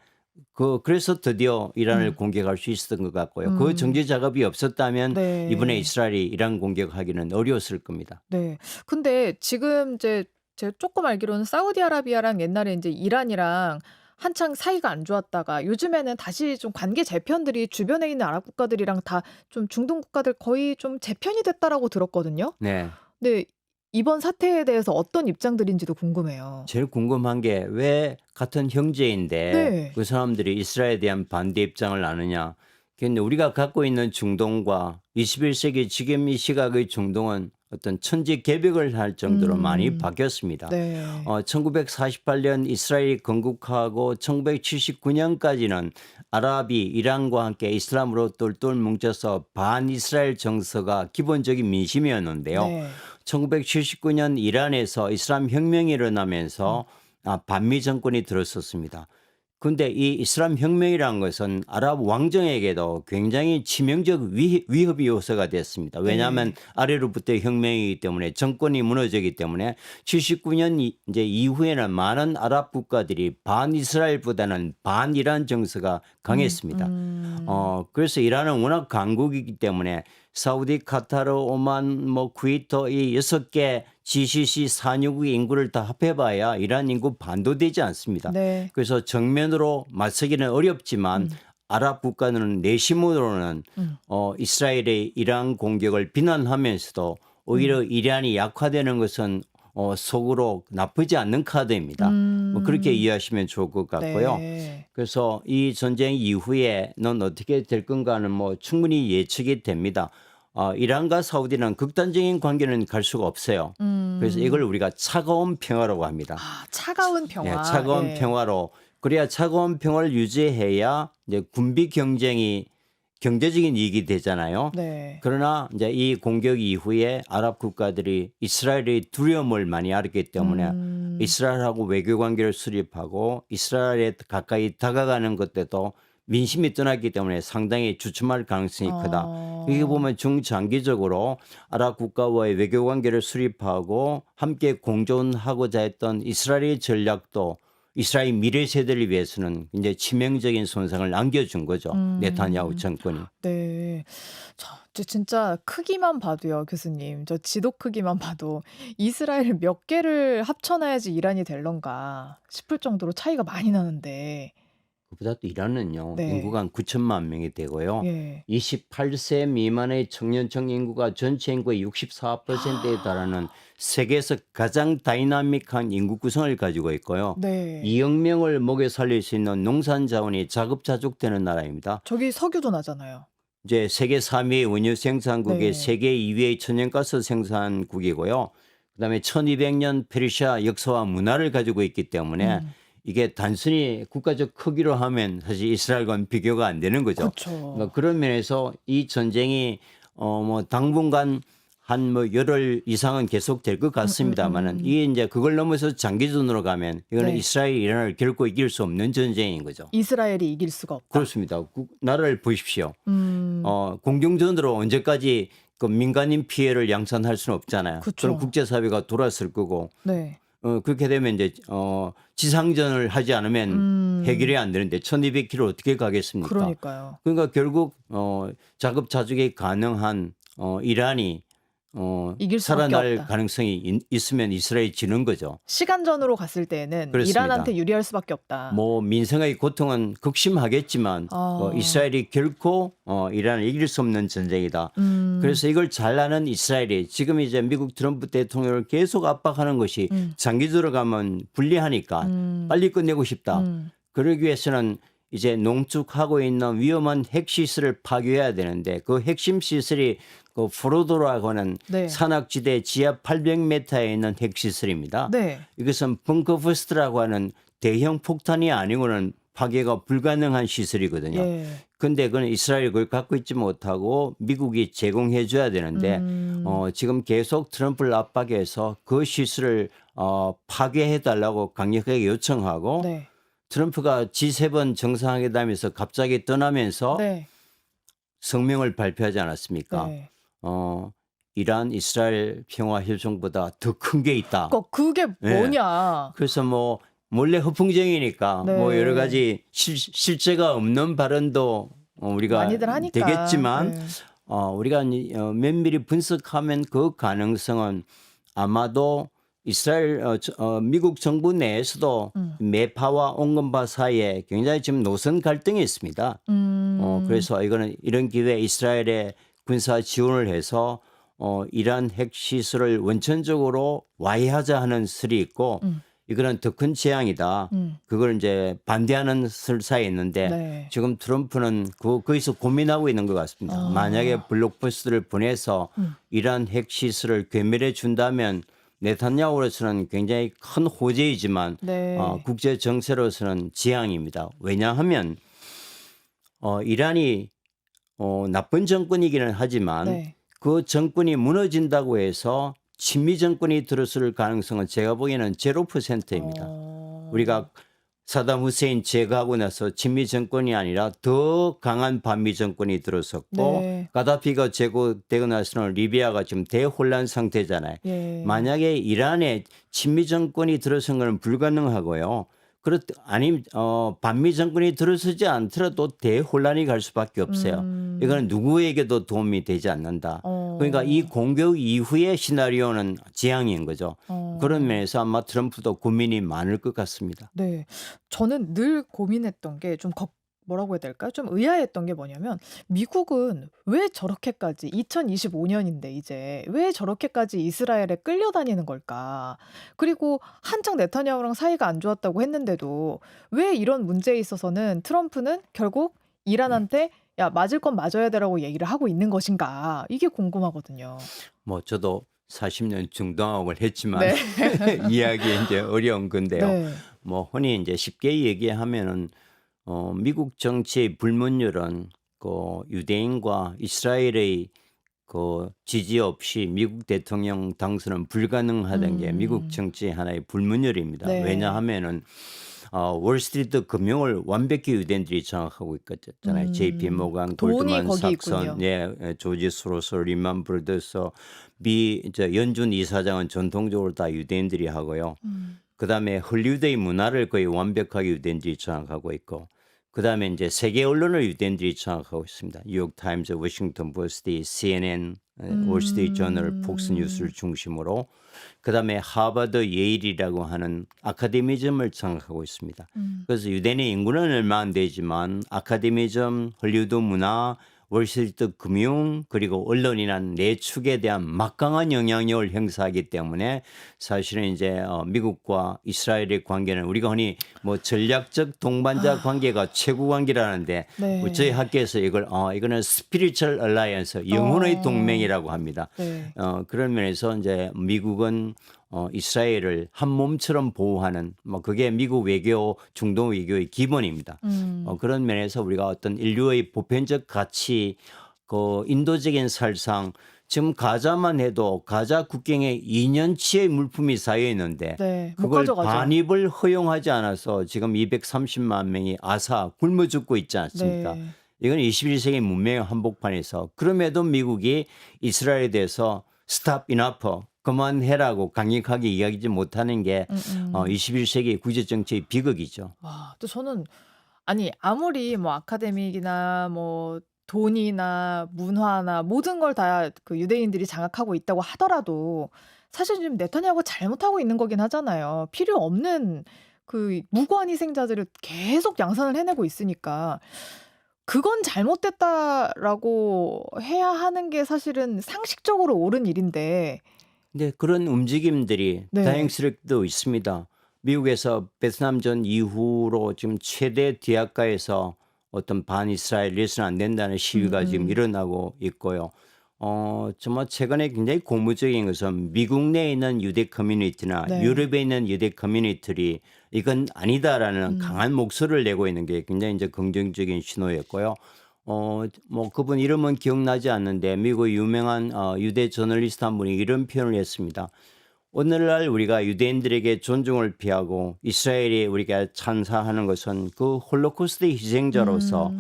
그래서 드디어 이란을 공격할 수 있었던 것 같고요. 그 정지 작업이 없었다면 네. 이번에 이스라엘이 이란 공격하기는 어려웠을 겁니다. 네. 근데 지금 이제 제가 조금 알기로는 사우디아라비아랑 옛날에 이제 이란이랑 한창 사이가 안 좋았다가 요즘에는 다시 좀 관계 재편들이 주변에 있는 아랍 국가들이랑 다 좀 중동 국가들 거의 좀 재편이 됐다라고 들었거든요. 네. 근데 이번 사태에 대해서 어떤 입장들인지도 궁금해요. 제일 궁금한 게 왜 같은 형제인데 네. 그 사람들이 이스라엘에 대한 반대 입장을 나누냐. 근데 우리가 갖고 있는 중동과 21세기 지금 이 시각의 중동은 어떤 천지개벽을 할 정도로 많이 바뀌었습니다. 네. 1948년 이스라엘이 건국하고 1979년까지는 아랍이 이란과 함께 이슬람으로 똘똘 뭉쳐서 반이스라엘 정서가 기본적인 민심이었는데요. 네. 1979년 이란에서 이슬람 혁명이 일어나면서 반미 정권이 들었었습니다. 그런데 이 이슬람 혁명이라는 것은 아랍 왕정에게도 굉장히 치명적 위협이 요소가 됐습니다. 왜냐하면 아래로부터 혁명이기 때문에 정권이 무너지기 때문에 79년 이제 이후에는 많은 아랍 국가들이 반이스라엘보다는 반이란 정서가 강했습니다. 그래서 이란은 워낙 강국이기 때문에 사우디, 카타르, 오만, 뭐 쿠웨이트 이 6개 GCC 산유국의 인구를 다 합해봐야 이란 인구 반도 되지 않습니다. 네. 그래서 정면으로 맞서기는 어렵지만 아랍 국가는 내심으로는 이스라엘의 이란 공격을 비난하면서도 오히려 이란이 약화되는 것은 속으로 나쁘지 않는 카드입니다. 뭐 그렇게 이해하시면 좋을 것 같고요. 네. 그래서 이 전쟁 이후에는 어떻게 될 건가는 뭐 충분히 예측이 됩니다. 이란과 사우디는 극단적인 관계는 갈 수가 없어요. 그래서 이걸 우리가 차가운 평화라고 합니다. 차가운 평화. 차가운 예. 평화로 그래야 차가운 평화를 유지해야 이제 군비 경쟁이 경제적인 이익이 되잖아요. 네. 그러나 이제 이 공격 이후에 아랍 국가들이 이스라엘의 두려움을 많이 알았기 때문에 이스라엘하고 외교 관계를 수립하고 이스라엘에 가까이 다가가는 것에도 민심이 떠났기 때문에 상당히 주춤할 가능성이 크다. 이게 보면 중장기적으로 아랍 국가와의 외교 관계를 수립하고 함께 공존하고자 했던 이스라엘의 전략도 이스라엘 미래 세대를 위해서는 이제 치명적인 손상을 남겨준 거죠. 네타냐후 정권이. 네. 저 진짜 크기만 봐도요, 교수님. 저 지도 크기만 봐도 이스라엘 몇 개를 합쳐놔야지 이란이 될런가 싶을 정도로 차이가 많이 나는데. 그보다 또 이란은요. 네. 인구가 한 9천만 명이 되고요. 예. 28세 미만의 청년층 인구가 전체 인구의 64%에 달하는 세계에서 가장 다이나믹한 인구 구성을 가지고 있고요. 네. 2억 명을 먹여 살릴 수 있는 농산 자원이 자급자족되는 나라입니다. 저기 석유도 나잖아요. 이제 세계 3위의 원유 생산국의 네. 세계 2위의 천연가스 생산국이고요. 그다음에 1200년 페르시아 역사와 문화를 가지고 있기 때문에 이게 단순히 국가적 크기로 하면 사실 이스라엘과는 비교가 안 되는 거죠. 그렇죠. 그러니까 그런 면에서 이 전쟁이 뭐 당분간 한 뭐 열흘 이상은 계속 될 것 같습니다만은 이게 이제 그걸 넘어서 장기전으로 가면 이거는 네. 이스라엘이 이란을 결코 이길 수 없는 전쟁인 거죠. 이스라엘이 이길 수가 없다. 그렇습니다. 나라를 보십시오. 음. 공중전으로 언제까지 그 민간인 피해를 양산할 수는 없잖아요. 그쵸. 그럼 국제사회가 돌았을 거고 네. 그렇게 되면 이제 지상전을 하지 않으면 해결이 안 되는데 1200km 어떻게 가겠습니까? 그러니까요. 그러니까 결국 자급자족이 가능한 이란이 이길 수밖에 살아날 없다. 가능성이 있으면 이스라엘이 지는 거죠. 시간전으로 갔을 때에는 그렇습니다. 이란한테 유리할 수밖에 없다. 뭐 민생의 고통은 극심하겠지만 이스라엘이 결코 이란을 이길 수 없는 전쟁이다. 그래서 이걸 잘 아는 이스라엘이 지금 이제 미국 트럼프 대통령을 계속 압박하는 것이 장기적으로 가면 불리하니까 빨리 끝내고 싶다. 그러기 위해서는 이제 농축하고 있는 위험한 핵시설을 파괴해야 되는데 그 핵심 시설이 그 포로도라고 하는 네. 산악지대 지하 800m에 있는 핵시설입니다. 네. 이것은 벙커버스트라고 하는 대형 폭탄이 아니고는 파괴가 불가능한 시설이거든요. 예. 근데 그건 이스라엘이 그걸 갖고 있지 못하고 미국이 제공해 줘야 되는데 지금 계속 트럼프를 압박해서 그 시설을 파괴해 달라고 강력하게 요청하고 네. 트럼프가 G7 정상회담에서 갑자기 떠나면서 네. 성명을 발표하지 않았습니까? 네. 이란 이스라엘 평화 협정보다 더 큰 게 있다. 그게 네. 뭐냐? 그래서 뭐 몰래 허풍쟁이니까 네. 뭐 여러 가지 실제가 없는 발언도 우리가 많이들 하니까. 되겠지만 네. 우리가 면밀히 분석하면 그 가능성은 아마도 이스라엘 미국 정부 내에서도 매파와 온건파 사이에 굉장히 지금 노선 갈등이 있습니다. 그래서 이거는 이런 기회에 이스라엘에 군사 지원을 해서 이란 핵시설을 원천적으로 와해하자 하는 설이 있고 이거는 더 큰 재앙이다. 그걸 이제 반대하는 설사에 있는데 네. 지금 트럼프는 거기서 고민하고 있는 것 같습니다. 만약에 블록버스트를 보내서 이란 핵시설을 괴멸해 준다면 네타냐후로서는 굉장히 큰 호재이지만 네. 국제 정세로서는 재앙입니다. 왜냐하면 이란이 나쁜 정권이기는 하지만 네. 그 정권이 무너진다고 해서 친미 정권이 들어설 가능성은 제가 보기에는 0%입니다. 우리가 사담 후세인 제거하고 나서 친미 정권이 아니라 더 강한 반미 정권이 들어섰고 네. 가다피가 제거되고 나서는 리비아가 지금 대혼란 상태잖아요. 예. 만약에 이란에 친미 정권이 들어선 건 불가능하고요. 아니면 반미 정권이 들어서지 않더라도 대혼란이 갈 수밖에 없어요. 이거는 누구에게도 도움이 되지 않는다. 그러니까 이 공격 이후의 시나리오는 재앙인 거죠. 그런 면에서 아마 트럼프도 고민이 많을 것 같습니다. 네. 저는 늘 고민했던 게 좀 뭐라고 해야 될까요? 좀 의아했던 게 뭐냐면 미국은 왜 저렇게까지 2025년인데 이제 왜 저렇게까지 이스라엘에 끌려다니는 걸까? 그리고 한창 네타냐후랑 사이가 안 좋았다고 했는데도 왜 이런 문제에 있어서는 트럼프는 결국 이란한테 야, 맞을 건 맞아야 되라고 얘기를 하고 있는 것인가? 이게 궁금하거든요. 뭐 저도 40년 중동학을 했지만 네. 이해하기 이제 어려운 건데요. 네. 뭐 흔히 이제 쉽게 얘기하면은 미국 정치의 불문율은 그 유대인과 이스라엘의 그 지지 없이 미국 대통령 당선은 불가능하다는 게 미국 정치의 하나의 불문율입니다. 네. 왜냐하면은 월스트리트 금융을 완벽히 유대인들이 장악하고 있잖아요. JP 모간, 돈이 골드만 거기 삭슨, 있군요. 조지 소로스, 리만 브라더스, 연준 이사장은 전통적으로 다 유대인들이 하고요. 그다음에 헐리우드의 문화를 거의 완벽하게 유대인들이 장악하고 있고, 그다음에 이제 세계 언론을 유대인들이 장악하고 있습니다. 뉴욕 타임즈, 워싱턴 포스트, CNN, 월스트리트 저널, 폭스 뉴스를 중심으로, 그다음에 하버드, 예일이라고 하는 아카데미즘을 장악하고 있습니다. 그래서 유대인의 인구는 얼마 안 되지만 아카데미즘, 헐리우드 문화, 월스트리트 금융 그리고 언론이나 내축에 대한 막강한 영향력을 행사하기 때문에 사실은 이제 미국과 이스라엘의 관계는 우리가 흔히 뭐 전략적 동반자 관계가 최고 관계라는데 네. 저희 학교에서 이거는 스피리추얼 얼라이언스 영혼의 동맹이라고 합니다. 네. 그런 면에서 이제 미국은 이스라엘을 한 몸처럼 보호하는 뭐 그게 미국 외교, 중동 외교의 기본입니다. 그런 면에서 우리가 어떤 인류의 보편적 가치, 그 인도적인 살상, 지금 가자만 해도 가자 국경에 2년치의 물품이 쌓여 있는데 네. 못 그걸 가져가죠. 반입을 허용하지 않아서 지금 230만 명이 굶어 죽고 있지 않습니까? 네. 이건 21세기 문명의 한복판에서 그럼에도 미국이 이스라엘에 대해서 스탑 이나퍼 그만해라고 강력하게 이야기하지 못하는 게 21세기 국제 정치의 비극이죠. 와, 또 저는 아니 아무리 뭐 아카데믹이나 뭐 돈이나 문화나 모든 걸 다 그 유대인들이 장악하고 있다고 하더라도 사실 지금 네타냐후가 잘못하고 있는 거긴 하잖아요. 필요 없는 그 무고한 희생자들을 계속 양산을 해내고 있으니까 그건 잘못됐다라고 해야 하는 게 사실은 상식적으로 옳은 일인데 근데 그런 움직임들이 네. 다행스럽게도 있습니다. 미국에서 베트남전 이후로 지금 최대 대학가에서 어떤 반이스라엘 이래서는 안 된다는 시위가 지금 일어나고 있고요. 정말 최근에 굉장히 고무적인 것은 미국 내에 있는 유대 커뮤니티나 네. 유럽에 있는 유대 커뮤니티들이 이건 아니다라는 강한 목소리를 내고 있는 게 굉장히 이제 긍정적인 신호였고요. 뭐 그분 이름은 기억나지 않는데 미국 유명한 유대 저널리스트 한 분이 이런 표현을 했습니다. 오늘날 우리가 유대인들에게 존중을 피하고 이스라엘이 우리가 찬사하는 것은 그 홀로코스트의 희생자로서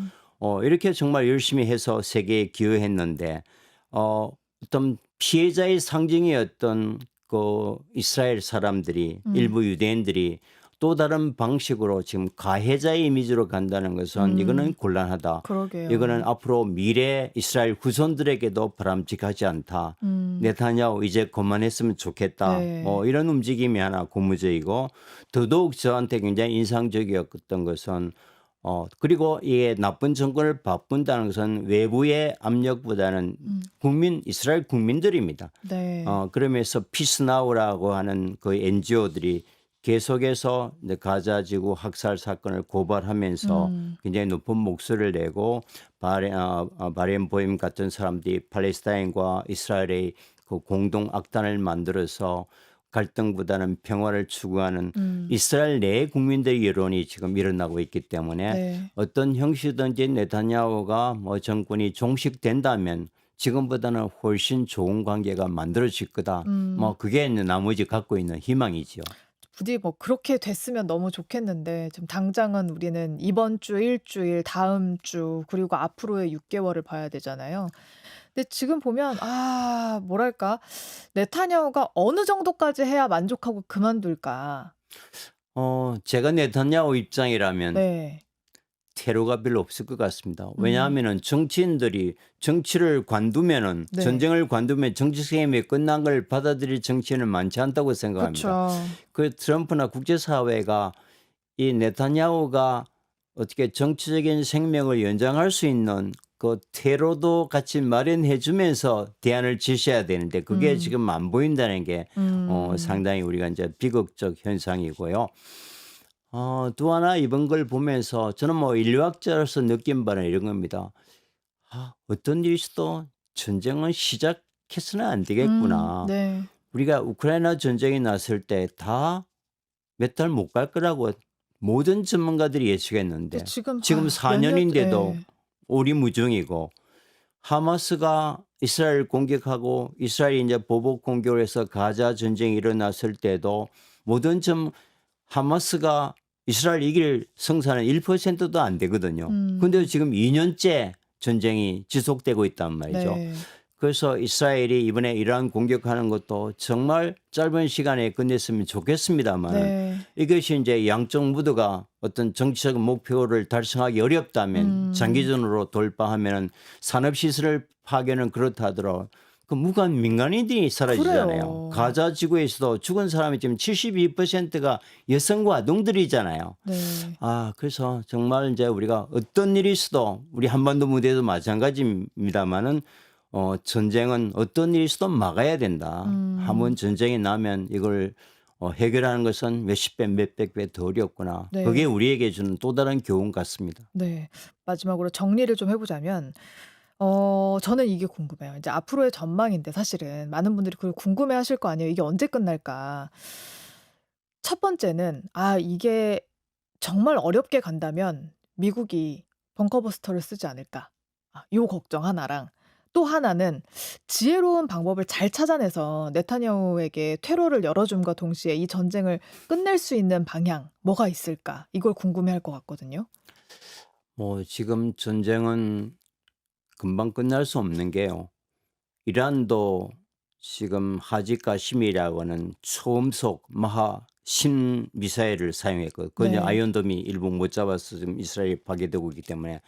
이렇게 정말 열심히 해서 세계에 기여했는데 어떤 피해자의 상징이었던 그 이스라엘 사람들이 일부 유대인들이 또 다른 방식으로 지금 가해자의 이미지로 간다는 것은 이거는 곤란하다. 그러게요. 이거는 앞으로 미래 이스라엘 후손들에게도 바람직하지 않다. 네타냐후 이제 그만했으면 좋겠다. 네. 뭐 이런 움직임이 하나 고무적이고 더더욱 저한테 굉장히 인상적이었던 것은 그리고 이게 나쁜 정권을 바꾼다는 것은 외부의 압력보다는 이스라엘 국민들입니다. 네. 그러면서 피스나우라고 하는 그 NGO들이 계속해서 이제 가자 지구 학살 사건을 고발하면서 굉장히 높은 목소리를 내고 바렌 보임 같은 사람들이 팔레스타인과 이스라엘의 그 공동 악단을 만들어서 갈등보다는 평화를 추구하는 이스라엘 내 국민들의 여론이 지금 일어나고 있기 때문에 네. 어떤 형식이든지 네타냐후가 뭐 정권이 종식된다면 지금보다는 훨씬 좋은 관계가 만들어질 거다. 뭐 그게 나머지 갖고 있는 희망이지요. 부디 뭐 그렇게 됐으면 너무 좋겠는데 지금 당장은 우리는 이번 주 일주일, 다음 주 그리고 앞으로의 6개월을 봐야 되잖아요. 근데 지금 보면 뭐랄까 네타냐후가 어느 정도까지 해야 만족하고 그만둘까? 제가 네타냐후 입장이라면 네. 테러가 별로 없을 것 같습니다. 왜냐하면은 정치인들이 정치를 관두면은 네. 전쟁을 관두면 정치 생명이 끝난 걸 받아들일 정치인은 많지 않다고 생각합니다. 그렇죠. 그 트럼프나 국제사회가 이 네타냐후가 어떻게 정치적인 생명을 연장할 수 있는 그 퇴로도 같이 마련해 주면서 대안을 제시해야 되는데 그게 지금 안 보인다는 게 상당히 우리가 이제 비극적 현상이고요. 또 하나 이번 걸 보면서 저는 뭐 인류학자로서 느낀 바는 이런 겁니다. 어떤 일이 있어도 전쟁은 시작해서는 안 되겠구나. 네. 우리가 우크라이나 전쟁이 났을 때 다 몇 달 못 갈 거라고 모든 전문가들이 근데 예측했는데 지금 지금 몇 4년인데도 예. 오리무중이고 하마스가 이스라엘 공격하고 이스라엘이 이제 보복 공격을 해서 가자 전쟁이 일어났을 때도 모든 하마스가 이스라엘 이길 성사는 1%도 안 되거든요. 근데 지금 2년째 전쟁이 지속되고 있단 말이죠. 네. 그래서 이스라엘이 이번에 이란 공격하는 것도 정말 짧은 시간에 끝냈으면 좋겠습니다만 네. 이것이 이제 양쪽 모두가 어떤 정치적 목표를 달성하기 어렵다면 장기전으로 돌파하면 산업시설 파괴는 그렇다 하더라도 그 무관 민간인들이 사라지잖아요. 그래요. 가자 지구에서도 죽은 사람이 지금 72%가 여성과 아동들이잖아요. 네. 그래서 정말 이제 우리가 어떤 일이 있어도 우리 한반도 무대도 마찬가지입니다만은 전쟁은 어떤 일이 있어도 막아야 된다. 한번 전쟁이 나면 이걸 해결하는 것은 몇십 배, 몇백 배 더 어렵구나. 네. 그게 우리에게 주는 또 다른 교훈 같습니다. 네. 마지막으로 정리를 좀 해보자면, 저는 이게 궁금해요. 이제 앞으로의 전망인데 사실은 많은 분들이 그걸 궁금해하실 거 아니에요. 이게 언제 끝날까? 첫 번째는 이게 정말 어렵게 간다면 미국이 벙커버스터를 쓰지 않을까? 요 걱정 하나랑 또 하나는 지혜로운 방법을 잘 찾아내서 네타냐후에게 퇴로를 열어줌과 동시에 이 전쟁을 끝낼 수 있는 방향 뭐가 있을까? 이걸 궁금해할 것 같거든요. 지금 전쟁은 금방 끝날 수 없는 게요. 이란도 지금 하지카심이라고 하는 초음속 마하 신 미사일을 사용했고 그건 이제 네. 아이언돔이 일부 못 잡아서 지금 이스라엘이 파괴되고 있기 때문에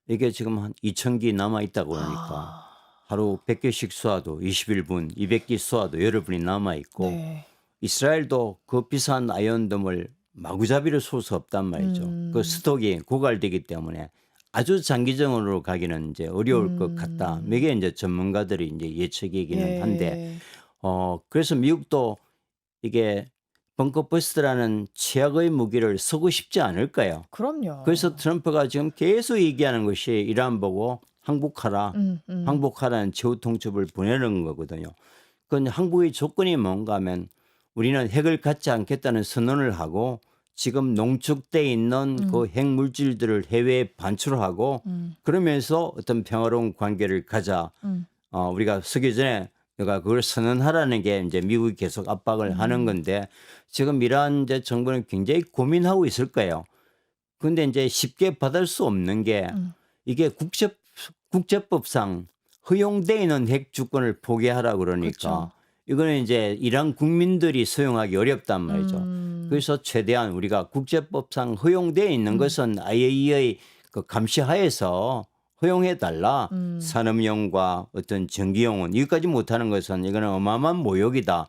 이게 지금 한 2,000기 남아 있다고 그러니까 아, 하루 100개씩 쏘아도 21분, 200기 쏘아도 여러분이 남아 있고 네. 이스라엘도 그 비싼 아이언돔을 마구잡이로 쏠 수 없단 말이죠. 그 음, 스톡이 고갈되기 때문에 아주 장기전으로 가기는 이제 어려울 것 같다. 음, 이게 이제 전문가들이 이제 예측이기는 한데 예, 그래서 미국도 이게 벙커버스트라는 최악의 무기를 쓰고 싶지 않을까요? 그래서 그럼요. 트럼프가 지금 계속 얘기하는 것이 이란 보고 항복하라, 항복하라는 최후 통첩을 보내는 거거든요. 그건 항복의 조건이 뭔가 하면 우리는 핵을 갖지 않겠다는 선언을 하고 지금 농축돼 있는 그 핵물질들을 해외에 반출하고 그러면서 어떤 평화로운 관계를 가자. 우리가 서기 전에 내가 그걸 선언하라는 게 이제 미국이 계속 압박을 하는 건데 지금 이란 이제 정부는 굉장히 고민하고 있을 거예요. 근데 이제 쉽게 받을 수 없는 게 이게 국제법상 허용돼 있는 핵 주권을 포기하라 그러니까 그렇죠. 이거는 이제 이란 국민들이 수용하기 어렵단 말이죠. 그래서 최대한 우리가 국제법상 허용돼 있는 것은 IAEA 그 감시하에서 허용해 달라. 산업용과 어떤 전기용은 이것까지 못하는 것은 이거는 어마어마한 모욕이다.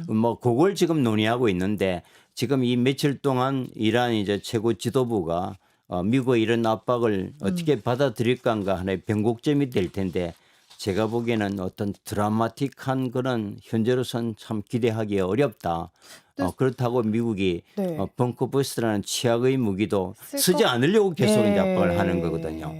뭐 그걸 지금 논의하고 있는데 지금 이 며칠 동안 이란 이제 최고 지도부가 미국의 이런 압박을 어떻게 받아들일까가 하나의 변곡점이 될 텐데 제가 보기에는 어떤 드라마틱한 그런 현재로선 참 기대하기 어렵다. 근데 그렇다고 미국이 네. 벙커버스트라는 최악의 무기도 쓸 쓰지 것 않으려고 계속 이제 압박을 하는 예. 거거든요.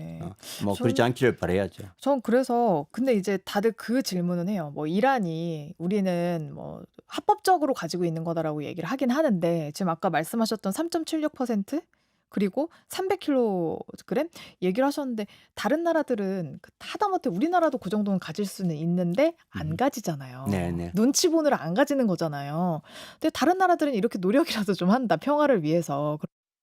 뭐 그렇지 않기를 바라야죠. 전 그래서 근데 이제 다들 그 질문은 해요. 뭐 이란이 우리는 뭐 합법적으로 가지고 있는 거다라고 얘기를 하긴 하는데 지금 아까 말씀하셨던 3.76% 그리고 300kg 얘기를 하셨는데 다른 나라들은 하다못해 우리나라도 그 정도는 가질 수는 있는데 안 가지잖아요. 네네. 눈치 보느라 안 가지는 거잖아요. 근데 다른 나라들은 이렇게 노력이라도 좀 한다. 평화를 위해서.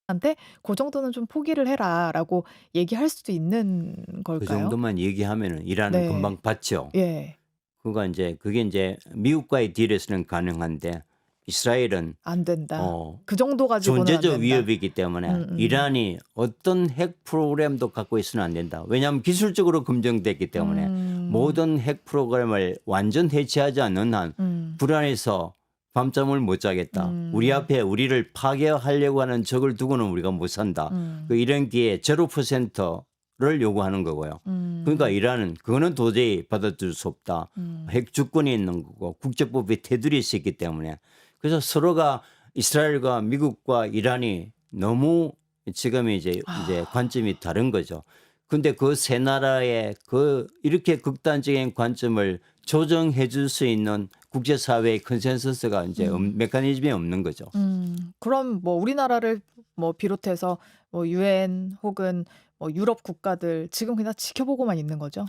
한테 그 정도는 좀 포기를 해라라고 얘기할 수도 있는 그 걸까요? 정도만 얘기하면은 이란은 네. 금방 받죠. 예. 그게 이제 미국과의 딜에서는 가능한데 이스라엘은 안 된다. 어, 그 정도 가지고는 안 존재적 된다. 위협이기 때문에 이란이 어떤 핵 프로그램도 갖고 있으면 안 된다. 왜냐하면 기술적으로 검증됐기 때문에 모든 핵 프로그램을 완전 해체하지 않는 한 불안해서 밤잠을 못 자겠다. 우리 앞에 우리를 파괴하려고 하는 적을 두고는 우리가 못 산다. 이런 기에 0%를 요구하는 거고요. 그러니까 이란은 그거는 도저히 받아들일 수 없다. 핵 주권이 있는 거고 국제법이 테두리에 있기 때문에 그래서 서로가 이스라엘과 미국과 이란이 너무 지금 이제 관점이 다른 거죠. 근데 그 세 나라의 그 이렇게 극단적인 관점을 조정해 줄 수 있는 국제사회의 컨센서스가 이제 메커니즘이 없는 거죠. 그럼 뭐 우리나라를 뭐 비롯해서 뭐 유엔 혹은 뭐 유럽 국가들 지금 그냥 지켜보고만 있는 거죠?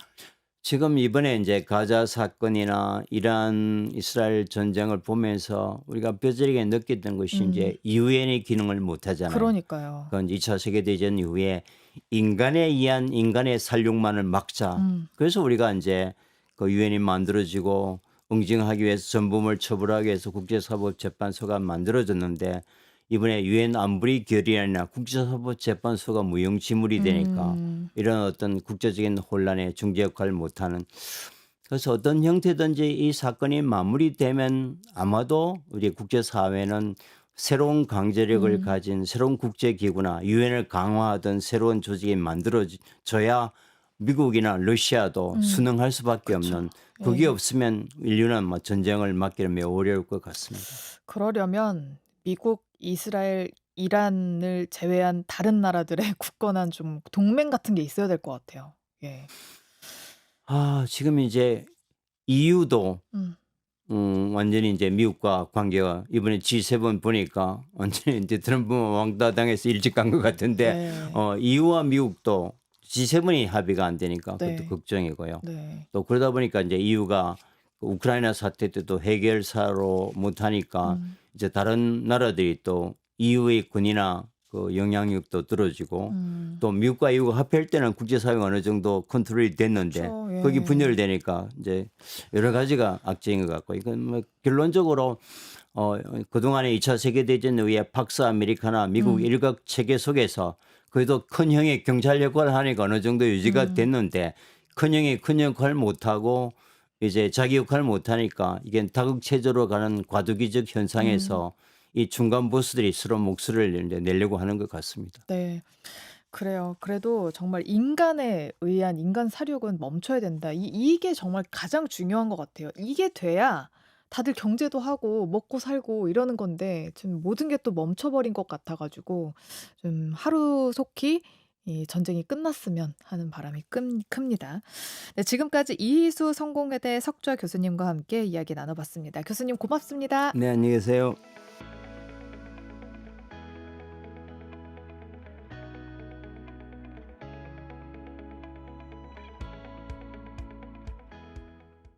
지금 이번에 이제 가자 사건이나 이란 이스라엘 전쟁을 보면서 우리가 뼈저리게 느꼈던 것이 이제 유엔의 기능을 못 하잖아요. 그러니까요. 그건 2차 세계대전 이후에 인간에 의한 인간의 살육만을 막자. 그래서 우리가 이제 그 유엔이 만들어지고 응징하기 위해서 전범을 처벌하기 위해서 국제사법재판소가 만들어졌는데 이번에 유엔 안보리 결의안이나 국제사법재판소가 무용지물이 되니까 이런 어떤 국제적인 혼란에 중재 역할을 못하는 그래서 어떤 형태든지 이 사건이 마무리되면 아마도 우리 국제사회는 새로운 강제력을 가진 새로운 국제기구나 유엔을 강화하던 새로운 조직이 만들어져야 미국이나 러시아도 순응할 수밖에 없는 그게 예. 없으면 인류는 뭐 전쟁을 막기는 매우 어려울 것 같습니다. 그러려면 미국, 이스라엘, 이란을 제외한 다른 나라들의 굳건한 좀 동맹 같은 게 있어야 될 것 같아요. 예. 지금 이제 EU도 음. 완전히 이제 미국과 관계가 이번에 G7 보니까 완전히 이제 트럼프 왕따당해서 일찍 간 것 같은데 네. EU와 미국도 G7이 합의가 안 되니까 그것도 네. 걱정이고요. 네. 또 그러다 보니까 이제 EU가 우크라이나 사태 때도 해결사로 못하니까 이제 다른 나라들이 또 EU의 군이나 그 영향력도 떨어지고 또 미국과 EU가 합할 때는 국제사회가 어느 정도 컨트롤이 됐는데 그렇죠. 예. 거기 분열되니까 이제 여러 가지가 악재인 것 같고 이건 뭐 결론적으로 그동안에 2차 세계대전 이후에 팍스 아메리카나 미국 일각 체계 속에서 그래도 큰 형이 경찰 역할을 하니까 어느 정도 유지가 됐는데 큰 형이 큰 역할을 못하고 이제 자기 역할을 못하니까 이게 다극체제로 가는 과도기적 현상에서 이 중간 보스들이 서로 목소리를 이제 내려고 하는 것 같습니다. 네. 그래요. 그래도 정말 인간에 의한 인간 살육은 멈춰야 된다. 이게 정말 가장 중요한 것 같아요. 이게 돼야 다들 경제도 하고 먹고 살고 이러는 건데 지금 모든 게 또 멈춰버린 것 같아 가지고 좀 하루속히 이 전쟁이 끝났으면 하는 바람이 큽니다. 네, 지금까지 이희수 성공회대 석좌 교수님과 함께 이야기 나눠봤습니다. 교수님 고맙습니다. 네, 안녕히 계세요.